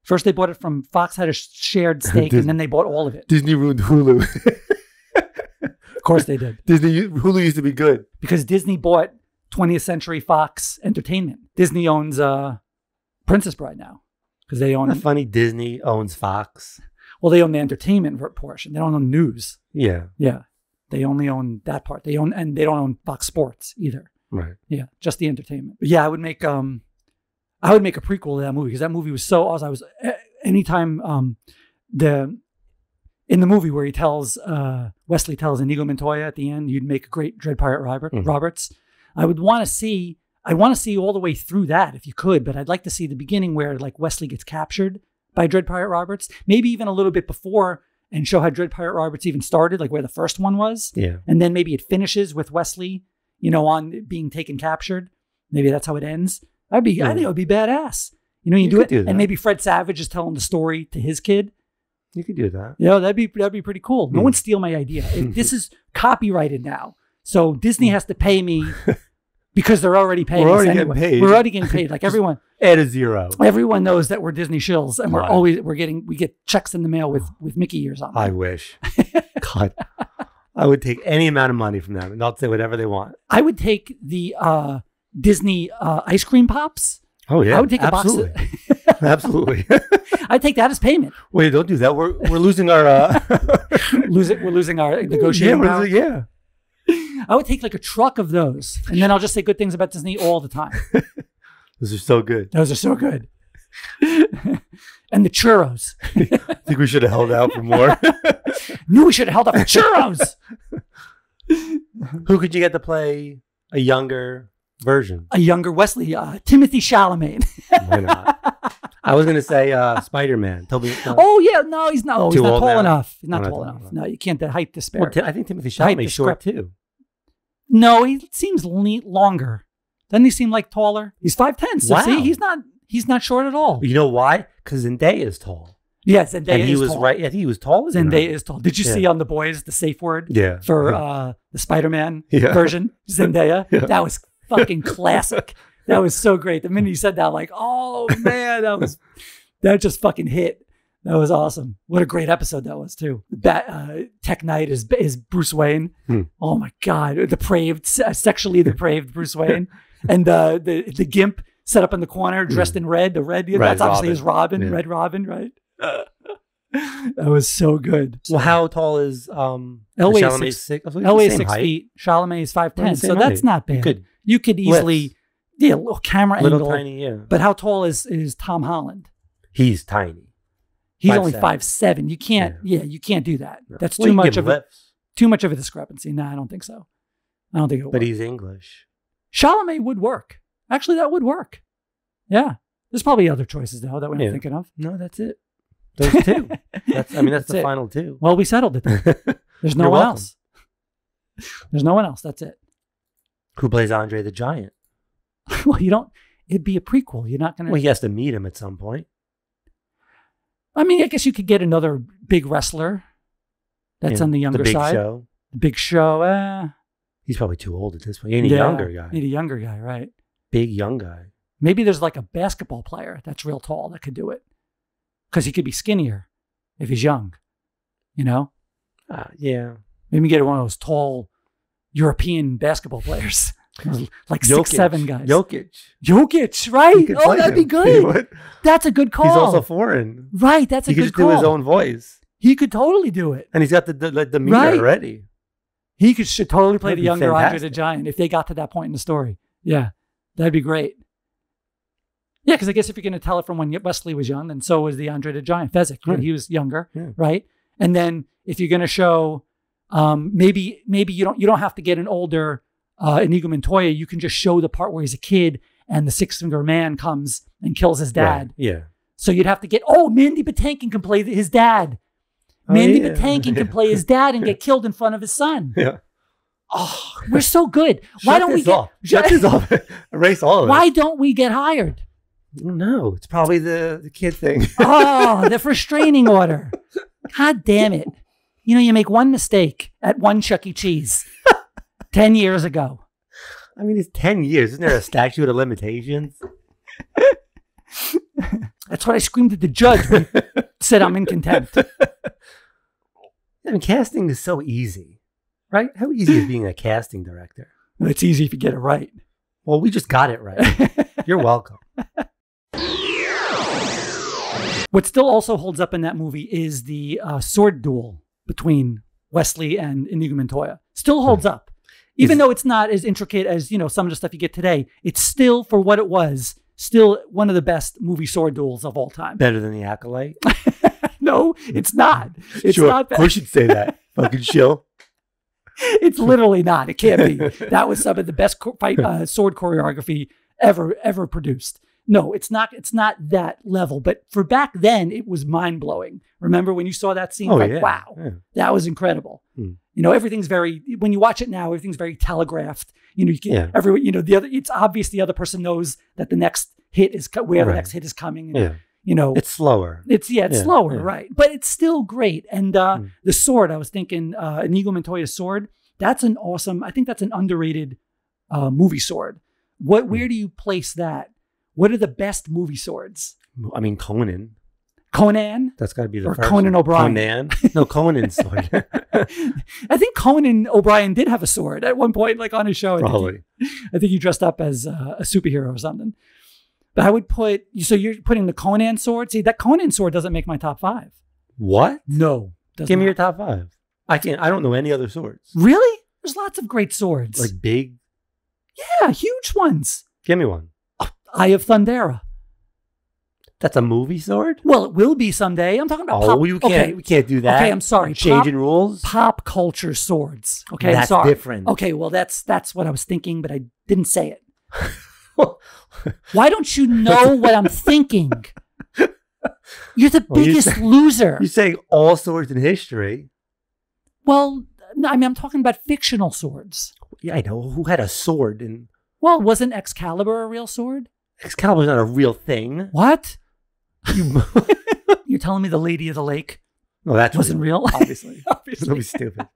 First, they bought it from Fox, had a shared stake, and then they bought all of it. Disney ruined Hulu. Of course they did. Hulu used to be good. Because Disney bought 20th Century Fox Entertainment. Disney owns Princess Bride now. Because they own... Isn't that funny? Disney owns Fox. Well, they own the entertainment portion. They don't own news. Yeah. Yeah. They only own that part. They don't own Fox Sports either. Right. Yeah. Just the entertainment. But yeah, I would make a prequel to that movie because that movie was so awesome. Anytime in the movie where he tells Wesley tells Inigo Montoya at the end, you'd make a great Dread Pirate Roberts. I would want to see all the way through that if you could, but I'd like to see the beginning where like Wesley gets captured by Dread Pirate Roberts, maybe even a little bit before, and show how Dread Pirate Roberts even started, like where the first one was. Yeah. And then maybe it finishes with Wesley, on being captured. Maybe that's how it ends. I think it would be badass. You do it, and maybe Fred Savage is telling the story to his kid. You could do that. Yeah, that'd be pretty cool. No one steal my idea. This is copyrighted now, so Disney has to pay me because they're already paying us anyway. Getting paid. We're already getting paid. Like everyone, add a zero. Everyone knows that we're Disney shills, and we get checks in the mail with Mickey ears on them. I wish. God, I would take any amount of money from them, and they'll say whatever they want. I would take the Disney ice cream pops. Oh yeah, I would take a box of absolutely. I'd take that as payment. Wait, don't do that. We're losing our we're losing our negotiating power. Yeah. I would take like a truck of those, and then I'll just say good things about Disney all the time. Those are so good. Those are so good. And the churros. I think we should have held out for more. Knew we should have held out for churros. Who could you get to play a younger version? A younger Wesley, Timothy Chalamet. Why not? I was going to say Spider-Man. Oh, yeah. No, he's not. He's not tall enough. He's not tall enough. No, you can't. The height disparity. Well, I think Timothy Chalamet's short too. No, he seems longer. Doesn't he seem like taller? He's 5'10". So see, he's not. He's not short at all. You know why? Because Zendaya is tall. Yeah, Zendaya and he is was tall. right. Yeah, he was tall. Zendaya is tall. Did you see on The Boys the safe word for the Spider-Man version? Zendaya. Yeah. That was fucking classic. That was so great. The minute you said that, like, oh man, that just fucking hit. That was awesome. What a great episode that was too. Tech Knight is Bruce Wayne. Oh my God, depraved, sexually depraved Bruce Wayne, and the gimp set up in the corner, dressed in red. The red, that's obviously his Robin, Red Robin, right? That was so good. Well, how tall is Elway is 6 feet. Chalamet is 5'10", so that's not bad. You could easily, a little camera angle, tiny, But how tall is Tom Holland? He's tiny. He's only 5'7". You can't, you can't do that. No. That's too much of a discrepancy. No, I don't think so. I don't think it would. But he's English. Chalamet would work. Actually, that would work. Yeah. There's probably other choices though that we're not thinking of. No, that's it. Those two. That's the final two. Well, we settled it. There's no one else. There's no one else. That's it. Who plays Andre the Giant? Well, it'd be a prequel. You're not going to. Well, he has to meet him at some point. I mean, I guess you could get another big wrestler that's on the younger side. Show. The Big Show. He's probably too old at this point. You need a younger guy. Need a younger guy, right? Big young guy. Maybe there's like a basketball player that's real tall that could do it. Because he could be skinnier if he's young, Yeah. Maybe get one of those tall European basketball players, like 6'7" guys. Jokic, right? Oh, that'd be good. That's a good call. He's also foreign, right? That's a good call. He could just do his own voice. He could totally do it, and he's got the meter already. He should totally play the younger Andre the Giant if they got to that point in the story. Yeah, that'd be great. Yeah, because I guess if you're going to tell it from when Wesley was young, then so was the Andre the Giant. Fezzik, he was younger, right? And then if you're going to show, maybe you don't have to get an older Inigo Montoya. You can just show the part where he's a kid and the six-finger man comes and kills his dad. Right. Yeah. So you'd have to get Mandy Patinkin can play his dad. Mandy Patinkin can play his dad and get killed in front of his son. Yeah. Oh, we're so good. Why don't we shut this off? Erase all of it. Why don't we get hired? No, it's probably the kid thing. The restraining order. God damn it. You make one mistake at one Chuck E. Cheese 10 years ago. I mean, it's 10 years. Isn't there a statute of limitations? That's what I screamed at the judge when he said I'm in contempt. I mean, casting is so easy, right? How easy is being a casting director? It's easy if you get it right. Well, we just got it right. You're welcome. What still also holds up in that movie is the sword duel between Wesley and Inigo Montoya. Still holds up. Even though it's not as intricate as, some of the stuff you get today, it's still, for what it was, still one of the best movie sword duels of all time. Better than The Acolyte? No, it's not. It's sure, not bad. Of course you'd say that. Fucking shill. It's literally not. It can't be. That was some of the best sword choreography ever produced. No, it's not that level. But for back then, it was mind-blowing. Remember when you saw that scene? Wow, that was incredible. Everything's when you watch it now, everything's very telegraphed. It's obvious the other person knows that the next hit is where the next hit is coming. And, it's slower. It's slower, right? But it's still great. And the sword, I was thinking, Inigo Montoya's sword, that's an awesome, I think that's an underrated movie sword. Where do you place that? What are the best movie swords? I mean, Conan. That's got to be the or first Conan one. O'Brien. No, Conan's sword. I think Conan O'Brien did have a sword at one point, like on his show. Probably. I think he dressed up as a superhero or something. But I would so you're putting the Conan sword. See, that Conan sword doesn't make my top 5. What? No. Give me your top 5. I don't know any other swords. Really? There's lots of great swords. Like big? Yeah, huge ones. Give me one. Eye of Thundera. That's a movie sword? Well, it will be someday. I'm talking about we can't do that. Okay, I'm sorry. Changing rules? Pop culture swords. Okay, that's I'm sorry. Different. Okay, well, that's what I was thinking, but I didn't say it. Why don't you know what I'm thinking? You're the biggest loser. You're saying all swords in history. Well, no, I mean, I'm talking about fictional swords. Yeah, I know. Who had a sword in... Well, wasn't Excalibur a real sword? Excalibur's not a real thing. What? You're telling me the Lady of the Lake wasn't real? Obviously. Obviously. Don't be stupid.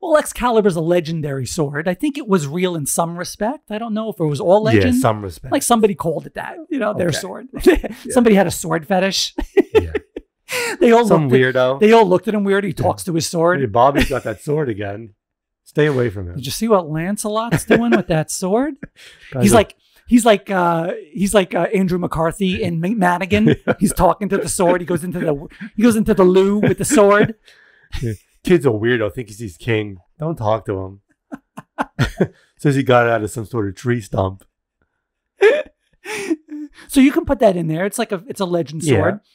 Well, Excalibur's a legendary sword. I think it was real in some respect. I don't know if it was all legend. Yeah, some respect. Like somebody called it that, their sword. Somebody had a sword fetish. Yeah. Some weirdo. They all looked at him weird. He talks to his sword. Hey, Bobby's got that sword again. Stay away from him. Did you see what Lancelot's doing with that sword? He's like Andrew McCarthy in Madigan. He's talking to the sword. He goes into the loo with the sword. Yeah. Kid's a weirdo. Think he's king. Don't talk to him. Says he got it out of some sort of tree stump. So you can put that in there. It's a legend sword. Yeah.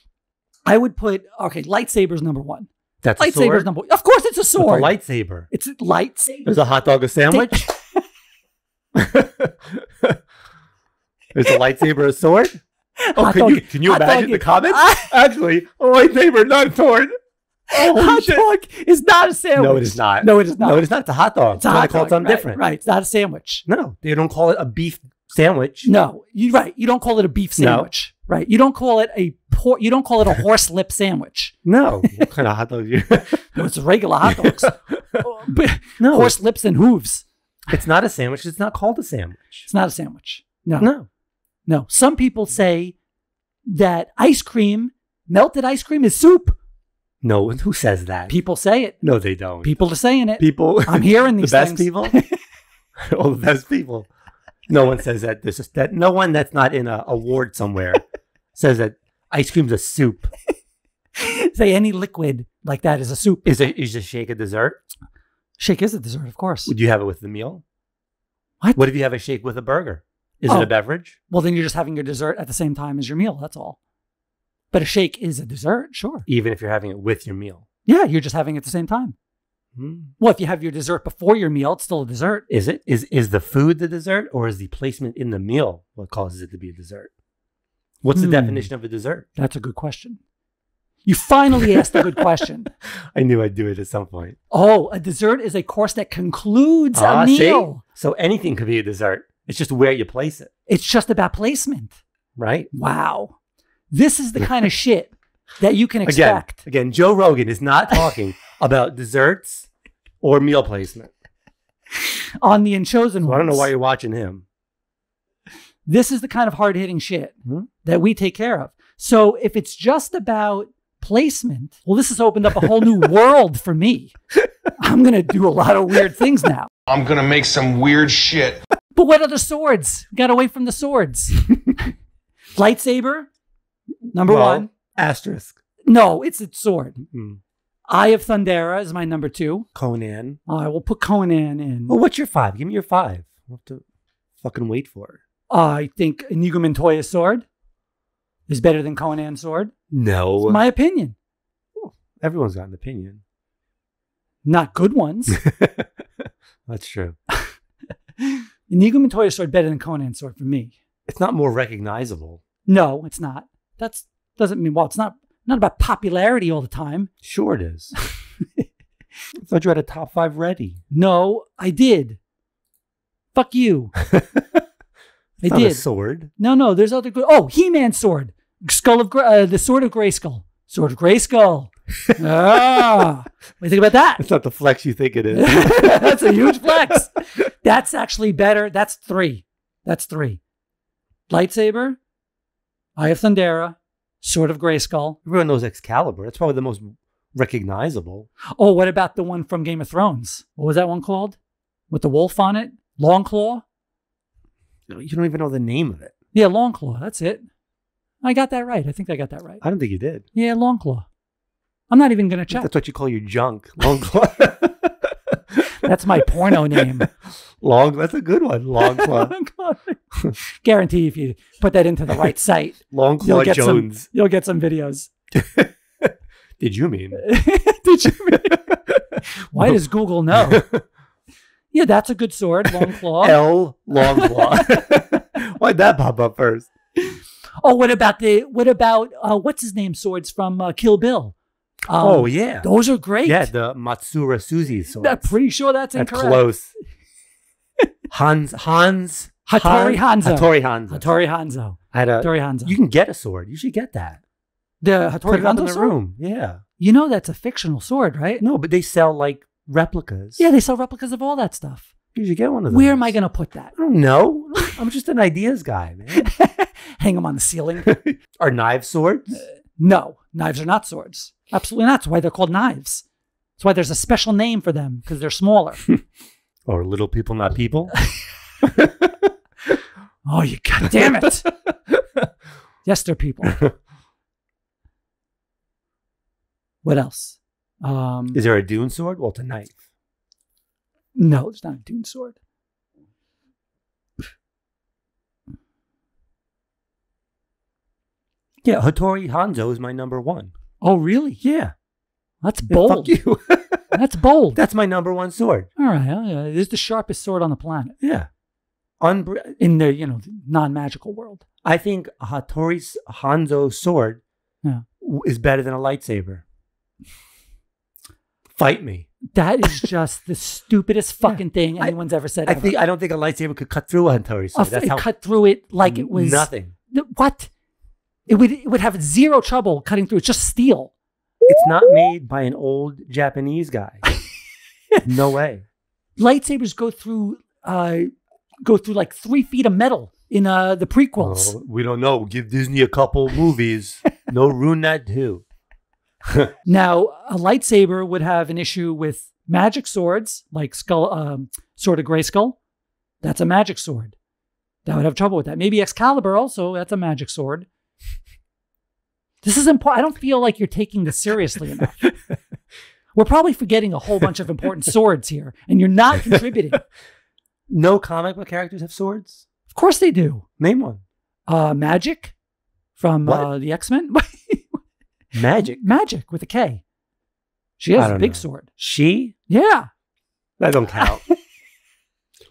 I would put lightsaber's number one. That's lightsaber's a sword? number one. Of course, it's a sword. It's a lightsaber. It's a lightsaber. Is a hot dog a sandwich? Is a lightsaber a sword? Oh, can you imagine the comments? Actually, a lightsaber, not a sword. Hot dog is not a sandwich. No, it is not. No, it is not. No, it is not. It's a hot dog. It's a hot dog. Call it something different. Right. It's not a sandwich. No, they don't call it a beef sandwich. No, you're right. You don't call it a beef sandwich. No. Right. You don't call it a horse lip sandwich. No. What kind of hot dog? No, it's regular hot dogs. No, horse lips and hooves. It's not a sandwich. It's not called a sandwich. It's not a sandwich. No. No. No. Some people say that melted ice cream is soup. No, who says that? People say it. No, they don't. People are saying it. People. I'm hearing these the best things. people. All the best people. No one says that. That no one that's not in an award somewhere says that ice cream's a soup. Say any liquid like that is a soup. Is a shake a dessert? Shake is a dessert, of course. Would you have it with the meal? What? What if you have a shake with a burger? Is it a beverage? Well, then you're just having your dessert at the same time as your meal. That's all. But a shake is a dessert, sure. Even if you're having it with your meal. Yeah, you're just having it at the same time. Well, if you have your dessert before your meal, it's still a dessert. Is it? Is the food the dessert, or is the placement in the meal what causes it to be a dessert? What's the definition of a dessert? That's a good question. You finally asked a good question. I knew I'd do it at some point. Oh, a dessert is a course that concludes a meal. See? So anything could be a dessert. It's just where you place it. It's just about placement. Right? Wow. This is the kind of shit that you can expect. Again, Joe Rogan is not talking about desserts or meal placement. On the Unchosen Ones. I don't know why you're watching him. This is the kind of hard-hitting shit that we take care of. So if it's just about placement, well, this has opened up a whole new world for me. I'm going to do a lot of weird things now. I'm going to make some weird shit. But what are the swords? Got away from the swords. Lightsaber, number one. Asterisk. No, it's a sword. Eye of Thundera is my number 2. Conan. All right, we'll put Conan in. Well, what's your 5? Give me your 5. We'll have to fucking wait for it. I think Inigo Montoya's sword is better than Conan's sword. No. It's my opinion. Well, everyone's got an opinion. Not good ones. That's true. Inigo Montoya's sword better than Conan's sword for me. It's not more recognizable. No, it's not. That doesn't mean, well, it's not about popularity all the time. Sure it is. I thought you had a top 5 ready. No, I did. Fuck you. I did. A sword. No, there's other good. Oh, He-Man's sword. The Sword of Grayskull. Sword of Grayskull. What do you think about that? It's not the flex you think it is. That's a huge flex. That's actually better. That's 3. Lightsaber, Eye of Thundera, Sword of Grayskull. Everyone knows Excalibur. That's probably the most recognizable. Oh, what about the one from Game of Thrones? What was that one called? With the wolf on it? Longclaw? You don't even know the name of it. Yeah, Longclaw. That's it. I got that right. I think I got that right. I don't think you did. Yeah, Longclaw. I'm not even going to check. That's what you call your junk. Longclaw. That's my porno name. That's a good one. Longclaw. Guarantee if you put that into the right site, Longclaw Jones. You'll get some videos. Did you mean? Why does Google know? Yeah, that's a good sword. Longclaw. Longclaw. Why'd that pop up first? Oh, what about what's his name swords from Kill Bill? Oh, yeah. Those are great. Yeah, the Matsura Suzy swords. I'm pretty sure that's incorrect. Close. Hans Hattori Hanzo. Hattori Hanzo. Hattori Hanzo. I had a. Hattori Hanzo. You can get a sword. You should get that. The Hattori Put it up in Hanzo the sword? room. Yeah. You know that's a fictional sword, right? No, but they sell like replicas. Yeah, they sell replicas of all that stuff. You should get one of those. Where am I going to put that? I don't know. I'm just an ideas guy, man. Hang them on the ceiling. Are knives swords? No, knives are not swords. Absolutely not. That's why they're called knives. That's why there's a special name for them, because they're smaller. Or little people, not people? Oh, you goddamn it. Yes, they're people. What else? Is there a Dune sword? Well, it's a knife. No, it's not a Dune sword. Yeah, Hattori Hanzo is my number one. Oh, really? Yeah. That's bold. Fuck you. That's bold. That's my number one sword. All right. It is the sharpest sword on the planet. Yeah. In the, non-magical world. I think Hattori Hanzo sword is better than a lightsaber. Fight me. That is just the stupidest fucking thing anyone's ever said. I don't think a lightsaber could cut through a Hattori sword. It cut through it like it was nothing. What? It would have zero trouble cutting through. It's just steel. It's not made by an old Japanese guy. No way. Lightsabers go through like 3 feet of metal in the prequels. Oh, we don't know. Give Disney a couple movies. No, ruin that too. Now, a lightsaber would have an issue with magic swords, like Sword of Grayskull. That's a magic sword. That would have trouble with that. Maybe Excalibur also. That's a magic sword. This is important. I don't feel like you're taking this seriously enough. We're probably forgetting a whole bunch of important swords here, and you're not contributing. No comic book characters have swords? Of course they do. Name one. Magic from the X-Men. Magic with a K. She has a big sword. She? Yeah. That don't count.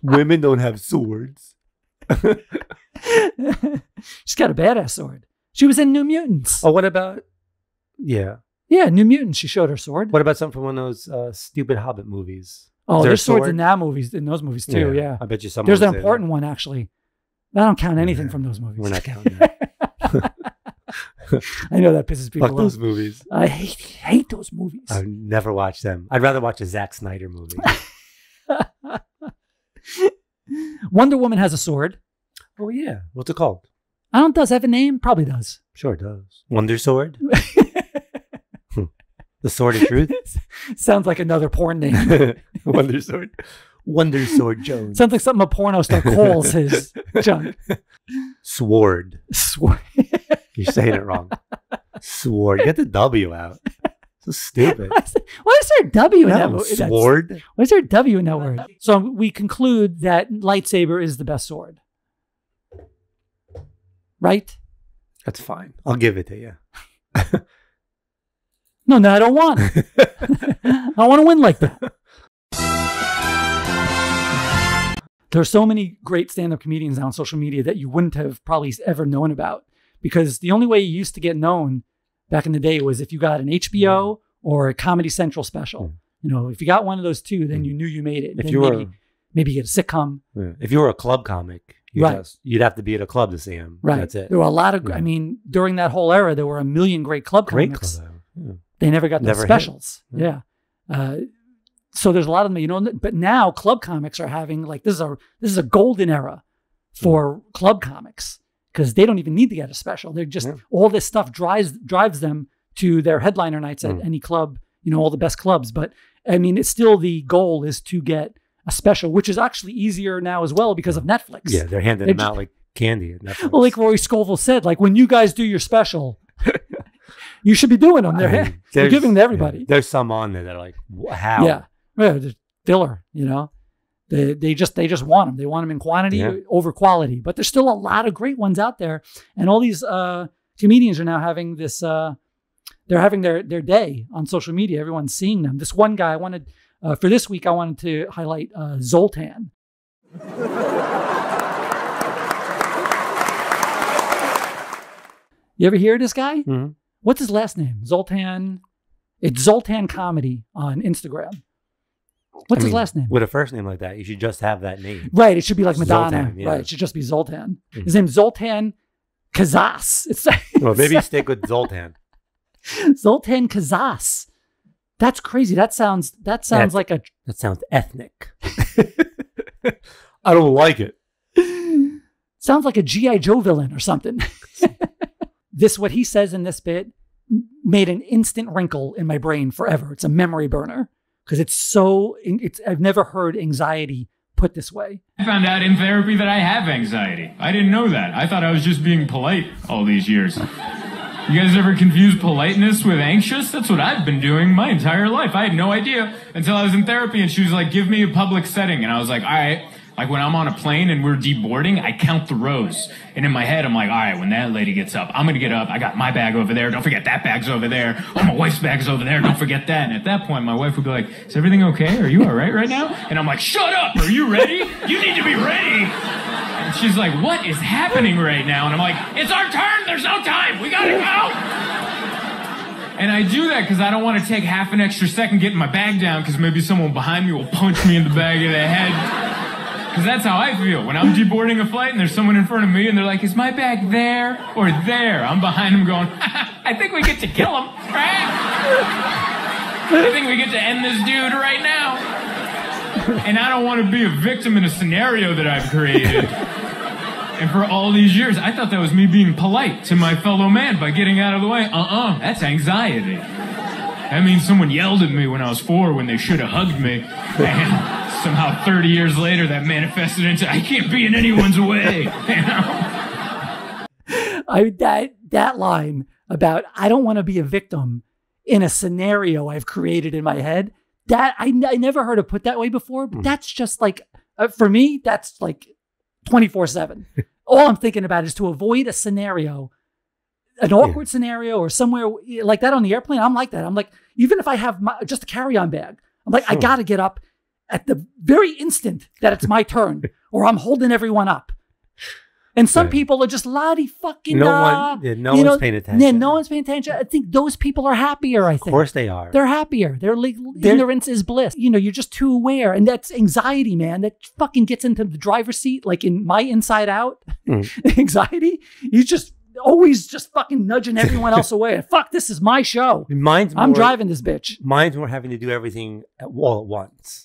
Women don't have swords. She's got a badass sword. She was in New Mutants. Oh, what about... Yeah. Yeah, New Mutants. She showed her sword. What about something from one of those stupid Hobbit movies? Oh, there's swords in those movies too, yeah. I bet you someone There's an important one, actually. I don't count anything from those movies. We're not counting that. I know that pisses people off. Fuck those movies. I hate those movies. I've never watched them. I'd rather watch a Zack Snyder movie. Wonder Woman has a sword. Oh, yeah. What's it called? I don't know. Does it have a name? Probably does. Sure it does. Wonder Sword? The Sword of Truth? Sounds like another porn name. Wonder Sword. Wonder Sword Jones. Sounds like something a porno star calls his junk. Sword. Sword. You're saying it wrong. Sword. Get the W out. So stupid. Why is there a W in that word? Sword? Why is there a W in that word? So we conclude that lightsaber is the best sword. Right? That's fine. I'll give it to you. No, I don't want it. I want to win like that. There are so many great stand-up comedians now on social media that you wouldn't have probably ever known about, because the only way you used to get known back in the day was if you got an HBO or a Comedy Central special. If you got one of those two, then you knew you made it. If you were maybe get a sitcom. Yeah. If you were a club comic, you'd have to be at a club to see him. Right. That's it. There were a lot of, during that whole era, there were a million great club comics. They never got the specials. Yeah. So there's a lot of them, but now club comics are having this is a golden era for club comics, because they don't even need to get a special. They're just, all this stuff drives them to their headliner nights at any club, all the best clubs. But it's still, the goal is to get a special, which is actually easier now as well because of Netflix. Yeah, they're handing them out like candy at Netflix. Well, like Roy Scovel said, when you guys do your special, you should be doing them. They're giving to everybody. There's some on there that are like, how? Yeah, they're filler. They just want them. They want them in quantity over quality. But there's still a lot of great ones out there, and all these comedians are now having this. They're having their day on social media. Everyone's seeing them. This one guy for this week, I wanted to highlight Zoltan. You ever hear of this guy? Mm-hmm. What's his last name? Zoltan. It's Zoltan Comedy on Instagram. What's his last name? With a first name like that, you should just have that name. Right. It should be like Madonna. Zoltan, yeah. Right. It should just be Zoltan. His name's Zoltan Kazas. Well, maybe stick with Zoltan. Zoltan Kazas. That's crazy. That sounds like a... That sounds ethnic. I don't like it. Sounds like a G.I. Joe villain or something. What he says in this bit made an instant wrinkle in my brain forever. It's a memory burner because I've never heard anxiety put this way. I found out in therapy that I have anxiety. I didn't know that. I thought I was just being polite all these years. You guys ever confuse politeness with anxious? That's what I've been doing my entire life. I had no idea until I was in therapy and she was like, give me a public setting. And I was like, all right. Like when I'm on a plane and we're deboarding, I count the rows. And in my head, I'm like, all right, when that lady gets up, I'm going to get up. I got my bag over there. Don't forget that bag's over there. Oh, my wife's bag's over there. Don't forget that. And at that point, my wife would be like, is everything okay? Are you all right now? And I'm like, shut up. Are you ready? You need to be ready. And she's like, what is happening right now? And I'm like, it's our turn. There's no time. We got to go. And I do that because I don't want to take half an extra second getting my bag down because maybe someone behind me will punch me in the back of the head. Because that's how I feel. When I'm deboarding a flight and there's someone in front of me and they're like, is my bag there or there? I'm behind them going, I think we get to kill him, right? I think we get to end this dude right now. And I don't want to be a victim in a scenario that I've created. And for all these years, I thought that was me being polite to my fellow man by getting out of the way. That's anxiety. That means someone yelled at me when I was 4 when they should have hugged me. And somehow 30 years later, that manifested into, I can't be in anyone's way. You know? That line about, I don't want to be a victim in a scenario I've created in my head, that I never heard it put that way before, but that's just like, for me, that's like 24/7. All I'm thinking about is to avoid a scenario, an awkward scenario or somewhere like that on the airplane. I'm like that. I'm like, even if I have just a carry-on bag, I'm like, I got to get up at the very instant that it's my turn or I'm holding everyone up. And some people are just lottie fucking no one's paying attention. Yeah, no one's paying attention. I think those people are happier, I think. Of course they are. They're happier. Ignorance is bliss. You know, you're just too aware. And that's anxiety, man. That fucking gets into the driver's seat, like in my Inside Out. Anxiety. You just always just fucking nudging everyone else away. Fuck, this is my show. I'm driving this bitch. Mine's more having to do everything all at once.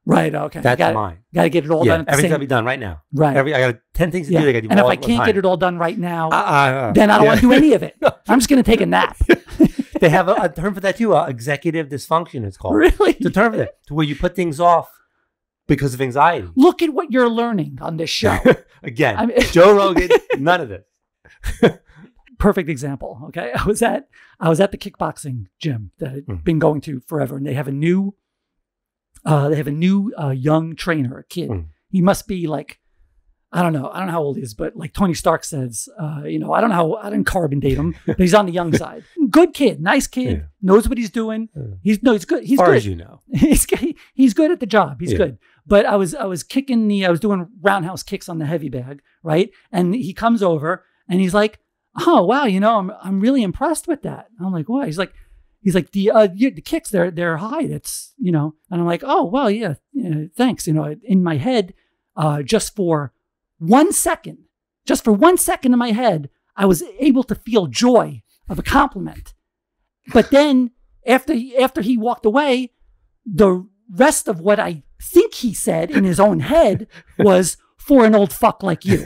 Right. Okay. That's mine. Got to get it all done. Everything's got to be done right now. Right. I got 10 things to do. I got to do and all if I can't get it all done right now, then I don't want to do any of it. I'm just going to take a nap. They have a term for that too. Executive dysfunction, it's called. Really? It's a term for that, to where you put things off because of anxiety. Look at what you're learning on this show. Again, Joe Rogan, none of this. Perfect example. Okay. I was at the kickboxing gym that I've been going to forever, and they have a new young trainer, a kid. He must be like, I don't know how old he is, but like Tony Stark says, I didn't carbon date him, but he's on the young side. Good kid, nice kid, knows what he's doing. He's good. He's as far good. As you know, he's good at the job. He's good. But I was doing roundhouse kicks on the heavy bag, right? And he comes over and he's like, oh wow, I'm really impressed with that. I'm like, what? He's like the kicks, they're high. It's, and I'm like, oh, well, yeah, thanks. In my head, just for 1 second in my head, I was able to feel joy of a compliment. But then after he walked away, the rest of what I think he said in his own head was, for an old fuck like you.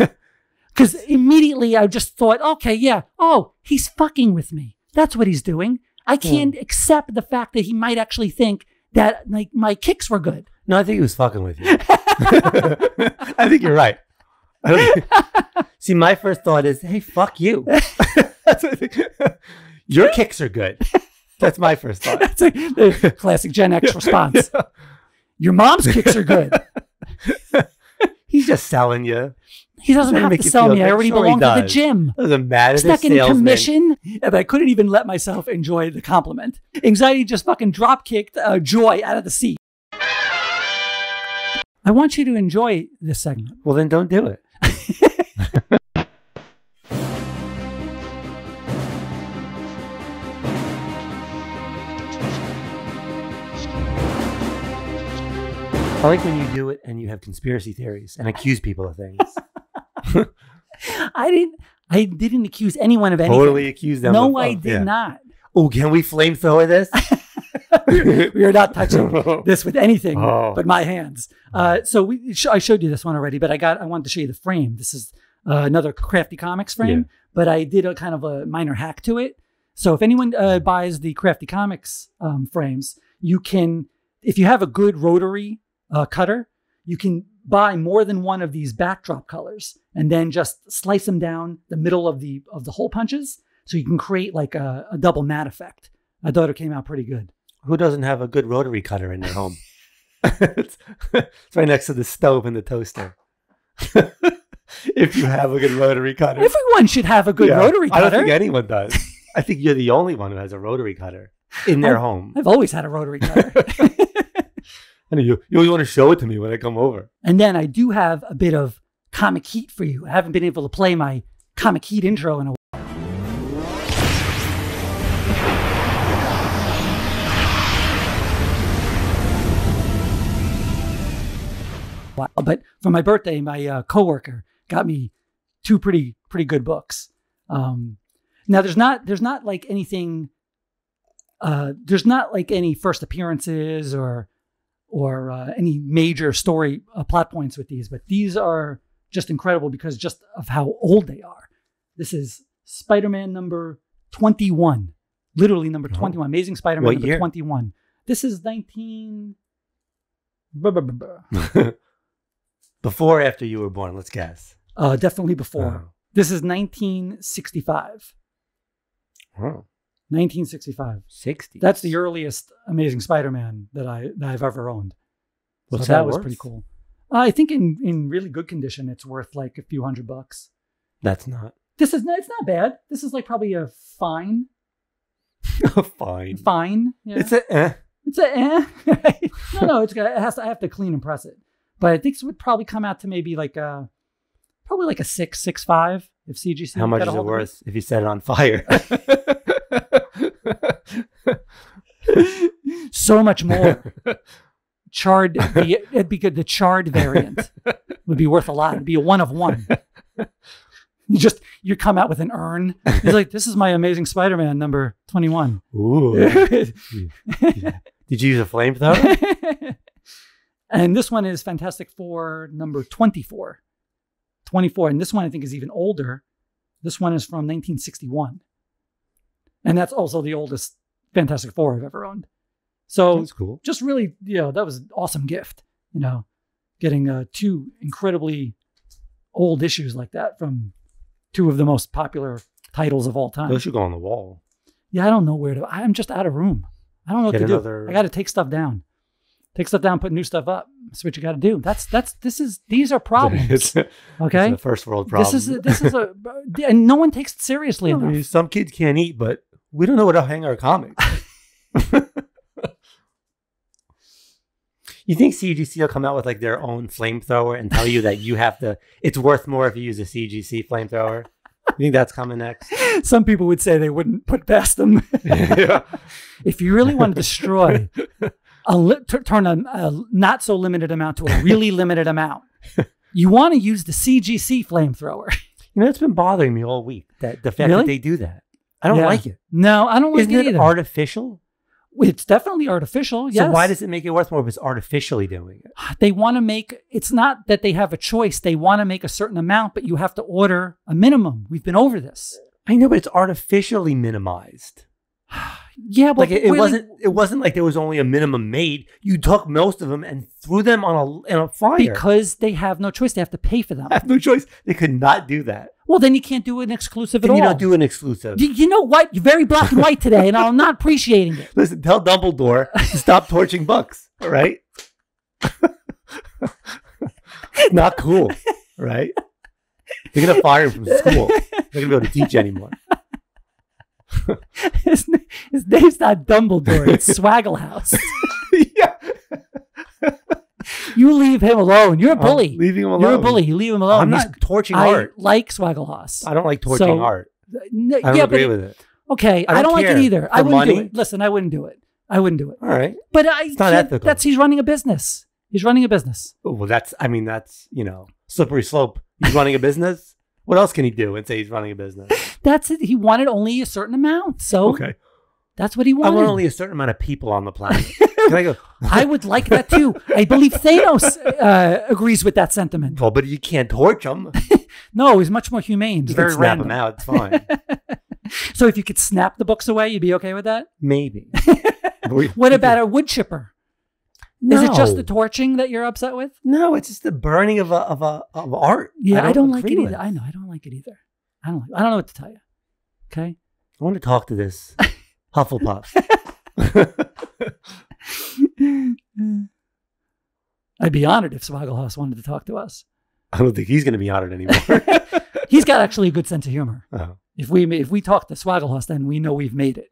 Because immediately I just thought, okay, yeah, oh, he's fucking with me. That's what he's doing. I can't accept the fact that he might actually think that like my kicks were good. No, I think he was fucking with you. I think you're right. See, my first thought is, hey, fuck you. That's what I think. Your kicks are good. That's my first thought. That's the classic Gen X response. Yeah. Your mom's kicks are good. He's just selling you. He doesn't have to sell me. I already belong to the gym. Doesn't matter. It's not getting commission. But I couldn't even let myself enjoy the compliment. Anxiety just fucking drop kicked joy out of the seat. I want you to enjoy this segment. Well, then don't do it. I like when you do it and you have conspiracy theories and accuse people of things. I didn't accuse anyone of anything. Totally accuse them. No, I did not. Oh, can we flamethrower this? We are not touching this with anything but my hands. So I showed you this one already, but I wanted to show you the frame. This is another Crafty Comics frame, but I did a kind of a minor hack to it. So if anyone buys the Crafty Comics frames, you can, if you have a good rotary cutter, you can buy more than one of these backdrop colors and then just slice them down the middle of the hole punches, so you can create like a double matte effect. I thought it came out pretty good. Who doesn't have a good rotary cutter in their home? It's right next to the stove and the toaster. If you have a good rotary cutter. Everyone should have a good rotary cutter. I don't think anyone does. I think you're the only one who has a rotary cutter in their home. I've always had a rotary cutter. And you always want to show it to me when I come over. And then I do have a bit of comic heat for you. I haven't been able to play my comic heat intro in a while. But for my birthday, my coworker got me two pretty good books. Now there's not like anything. There's not like any first appearances or any major story plot points with these, but these are just incredible because just of how old they are. This is Spider-Man number 21, literally number 21. Amazing Spider-Man number 21. This is 19. Before or after you were born? Let's guess. Definitely before. This is 1965. Oh. 1965. 60. That's the earliest Amazing Spider-Man that I've ever owned. What's so that worth? was pretty cool. I think in really good condition, it's worth like a few $100. That's not. It's not bad. This is like probably a fine. Fine. Fine. Yeah. It's a eh. It's a eh. No. I have to clean and press it. But I think it would probably come out to maybe like probably like a 6.5 if CGC. How much is it worth if you set it on fire? So much more. Charred, it'd be good. The charred variant would be worth a lot. It'd be a 1 of 1. You come out with an urn. He's like, this is my Amazing Spider-Man number 21. Ooh. Did you use a flamethrower? And this one is Fantastic Four number 24. 24. And this one I think is even older. This one is from 1961. And that's also the oldest Fantastic Four I've ever owned. So that's cool. Just really, that was an awesome gift, getting 2 incredibly old issues like that from 2 of the most popular titles of all time. Those should go on the wall. Yeah, I don't know where to. I'm just out of room. I don't know what to do. I got to take stuff down. Take stuff down, put new stuff up. That's what you got to do. These are problems. Okay, it's a first world problem. This is and no one takes it seriously enough. I mean, some kids can't eat, but we don't know where to hang our comics. You think CGC will come out with like their own flamethrower and tell you that you have to? It's worth more if you use a CGC flamethrower. You think that's coming next? Some people would say they wouldn't put past them. Yeah. If you really want to destroy. Turn a not so limited amount to a really limited amount. You want to use the CGC flamethrower. It's been bothering me all week that the fact that they do that. I don't like it. No, I don't like it either. Isn't it artificial? It's definitely artificial. Yes. So why does it make it worth more if it's artificially doing it? They want to make. It's not that they have a choice. They want to make a certain amount, but you have to order a minimum. We've been over this. I know, but it's artificially minimized. Yeah, but like it wasn't like there was only a minimum made. You took most of them and threw them in a fire. Because they have no choice. They have to pay for them. Have no choice. They could not do that. Well, then you can't do an exclusive at all. You don't do an exclusive. You know what? You're very black and white today, and I'm not appreciating it. Listen, tell Dumbledore to stop torching books. All right? Not cool. Right? They're going to fire him from school. They're not going to be able to teach anymore. His name's not Dumbledore. It's Swagglehouse. Yeah. You leave him alone. You're a bully. Leaving him alone. You're a bully. You leave him alone. I'm not torching art. I like Swagglehouse. I don't like torching art. I don't agree with it. Okay, I don't like it either. I wouldn't do it. Listen, I wouldn't do it. All right. But it's not ethical. He's running a business. He's running a business. Oh, well, that's slippery slope. He's running a business. What else can he do and say he's running a business? That's it. He wanted only a certain amount. So that's what he wanted. I want only a certain amount of people on the planet. Can I go? I would like that too. I believe Thanos agrees with that sentiment. Well, but you can't torch him. No, he's much more humane. You Very can snap random. him out. It's fine. So if you could snap the books away, you'd be okay with that? Maybe. What about a wood chipper? No. Is it just the torching that you're upset with? No, it's just the burning of art. Yeah, I don't like it agree either. with. I know, I don't like it either. I don't know what to tell you. Okay. I want to talk to this Hufflepuff. I'd be honored if Swagglehouse wanted to talk to us. I don't think he's going to be honored anymore. He's got actually a good sense of humor. Oh. If we talk to Swagglehouse, then we know we've made it.